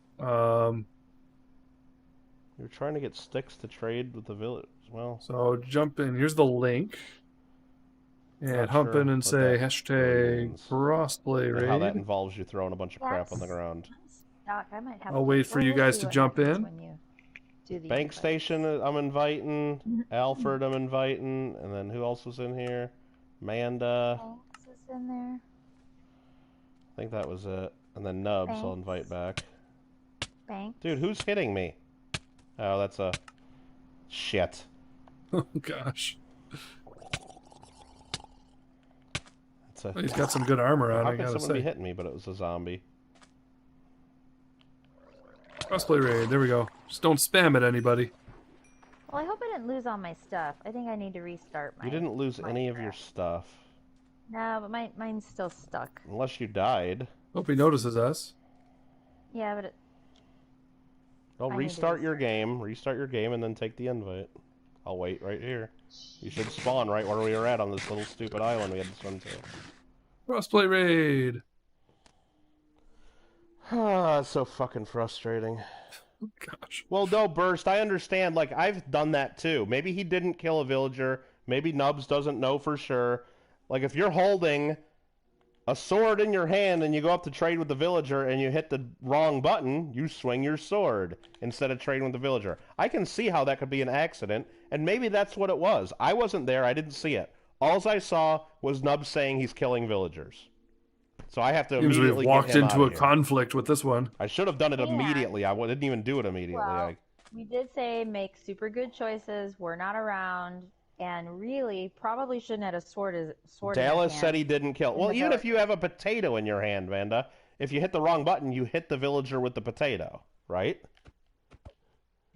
You're trying to get sticks to trade with the village. Well, So jump in. Here's the link. And Not hump sure in and what say that hashtag means. crossplay and how that raid. involves you throwing a bunch of crap on the ground. Doc, I might have I'll to- wait for well, you we'll guys see to what jump happens in. when you do the Bank invites. Station, I'm inviting. Alfred, I'm inviting. And then who else was in here? Amanda. Banks is in there. I think that was it. And then Nubs, I'll Thanks. invite back. Bank. Dude, who's hitting me? Oh, that's a... Shit. Oh gosh. That's a... Well, he's got some good armor on, How I could gotta someone be say. hitting me, but it was a zombie? Crossplay raid. There we go. Just don't spam it, anybody. Well, I hope I didn't lose all my stuff. I think I need to restart my. You didn't lose any of your Minecraft. stuff. No, but mine's still stuck. Unless you died. Hope he notices us. Yeah, but it, Well, I need to restart your game. Restart your game and then take the invite. I'll wait right here. You should spawn right where we were at on this little stupid island we had to swim to. Crossplay raid. Ah, it's so fucking frustrating. Oh, gosh. Well, no, Burst, I understand. Like, I've done that too. Maybe he didn't kill a villager. Maybe Nubs doesn't know for sure. Like, if you're holding a sword in your hand and you go up to trade with the villager and you hit the wrong button, you swing your sword instead of trading with the villager. I can see how that could be an accident, and maybe that's what it was. I wasn't there. I didn't see it. Alls I saw was Nubs saying he's killing villagers. So I have to Seems immediately we've walked get him into out a of here. conflict with this one. I should have done it Yeah. immediately. I didn't even do it immediately. well, we did say make super good choices. We're not around, and really probably shouldn't have had a sword. In his Dallas hand. said he didn't kill. in Well, the even if village. you have a potato in your hand, Vanda, if you hit the wrong button, you hit the villager with the potato, right?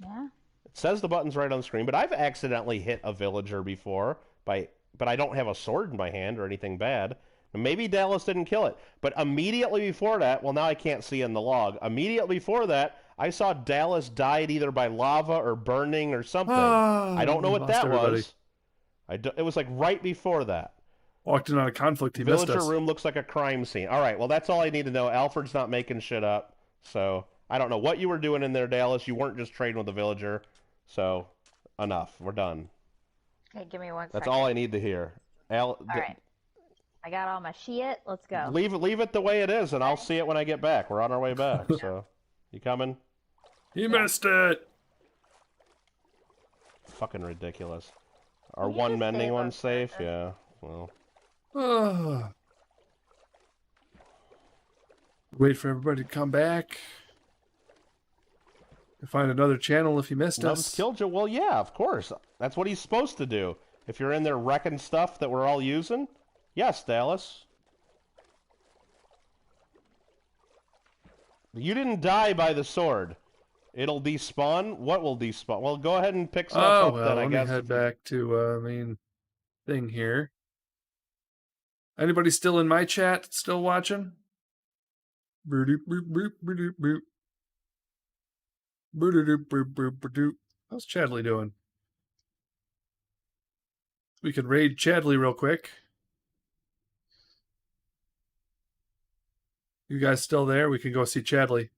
Yeah. It says the button's right on the screen, but I've accidentally hit a villager before, but I don't have a sword in my hand or anything bad. Maybe Dallas didn't kill it, but immediately before that, well, now I can't see in the log. Immediately before that, I saw Dallas died either by lava or burning or something. I don't know what Lost that everybody. was. It was like right before that. Walked in on a conflict. He missed Villager us. room looks like a crime scene. All right, well, that's all I need to know. Alfred's not making shit up, so I don't know what you were doing in there, Dallas. You weren't just trading with the villager, so enough. We're done. Okay, give me one That's second. all I need to hear. All right. I got all my shit. Let's go. Leave it the way it is, and I'll see it when I get back. We're on our way back, so you coming? He missed it. Fucking ridiculous. Are Will you one just mending save ones us, safe? Brandon? Yeah. Well, Ah. Wait for everybody to come back. Find another channel if you missed Nubs us. killed you. Well, yeah, of course. That's what he's supposed to do. If you're in there wrecking stuff that we're all using, yes, Dallas. You didn't die by the sword. It'll despawn. What will despawn? Well, go ahead and pick stuff Oh, up well, then, I let me guess. head back to main thing here. Anybody still in my chat? Still watching? Boop, boop, boop, boop, boop. Boop, boop, boop, boop. How's Chadley doing? We could raid Chadley real quick. You guys still there? We can go see Chadley.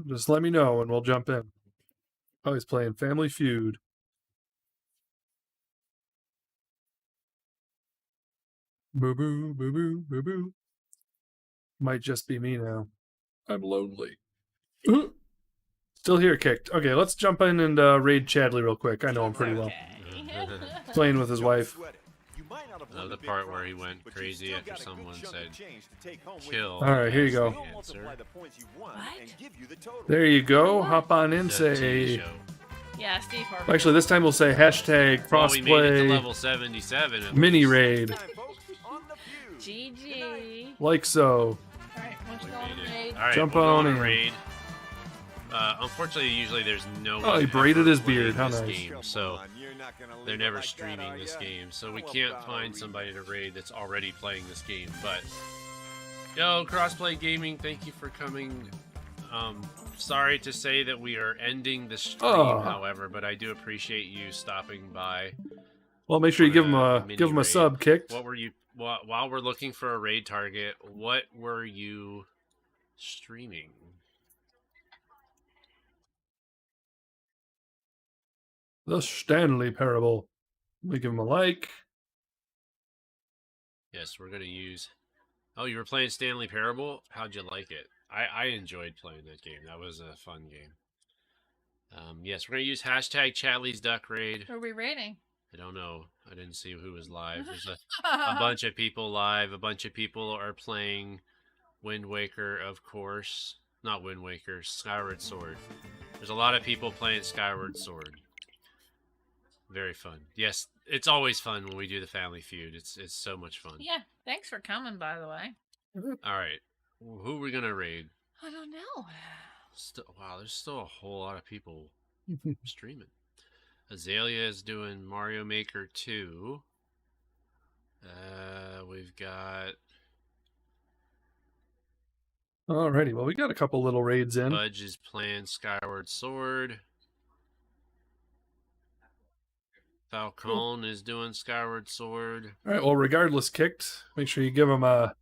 Just let me know and we'll jump in. Oh, he's playing Family Feud. Boo boo, boo boo, boo boo. Might just be me now. I'm lonely. Still here, kicked. Okay, let's jump in and raid Chadley real quick. I know him pretty well. Playing with his wife. The part where he went crazy after someone said kill. Alright, here you go. Answer. There you go. Hop on in, The TV say... show. Yeah, Steve Harvey. Actually, this time we'll say hashtag Well, we made it to crossplay level 77. at mini least. raid. GG. Like so. Alright, what's We going made on, it. Nate? All right, Jump we'll go on a in. raid. Unfortunately, usually there's no. Oh, he one braided ever his beard. playing How this nice. game, so they're never streaming this game, so we can't find somebody to raid that's already playing this game. But yo, Crossplay Gaming, thank you for coming. Sorry to say that we are ending the stream, Oh. however, but I do appreciate you stopping by. Well, make sure you give him Mini a raid. sub, kicked. What were you while we're looking for a raid target? What were you streaming? The Stanley Parable. Let me give him a like. Yes, we're gonna use. Oh, you were playing Stanley Parable? How'd you like it? I enjoyed playing that game. That was a fun game. Yes, we're gonna use hashtag Chadley's Duck Raid. Who are we rating? I don't know. I didn't see who was live. There's a bunch of people live. A bunch of people are playing Wind Waker, of course. Not Wind Waker, Skyward Sword. There's a lot of people playing Skyward Sword. Very fun. Yes, it's always fun when we do the Family Feud. It's so much fun. Yeah, thanks for coming, by the way. All right, who are we gonna raid? I don't know. Wow, there's still a whole lot of people streaming. Azalea is doing Mario Maker 2. We've got Alrighty, well, we got a couple little raids in. Budge is playing Skyward Sword. Falcon is doing Skyward Sword. Alright, well, regardless, kicked. Make sure you give him a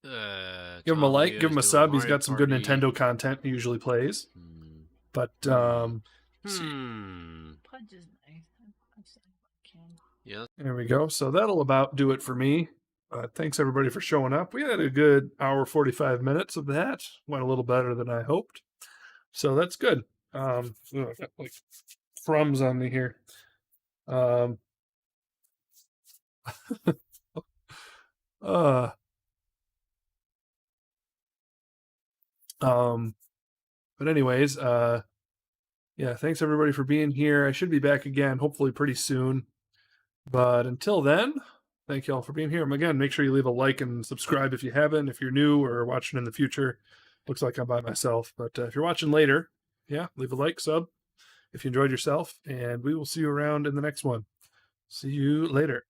give him a Tom like, Leo's give him a doing sub. He's Mario got some good Party. Nintendo content he usually plays. But Hmm. Pudge is nice. I'm saying I can. Yeah. there we go. So that'll about do it for me. Thanks everybody for showing up. We had a good hour 45 minutes of that. Went a little better than I hoped. So that's good. I got like crumbs on me here. But anyways, yeah, thanks everybody for being here. I should be back again, hopefully pretty soon. But until then, thank you all for being here. And again, make sure you leave a like and subscribe if you haven't. If you're new or watching in the future, looks like I'm by myself. But if you're watching later, yeah, leave a like, sub if you enjoyed yourself. And we will see you around in the next one. See you later.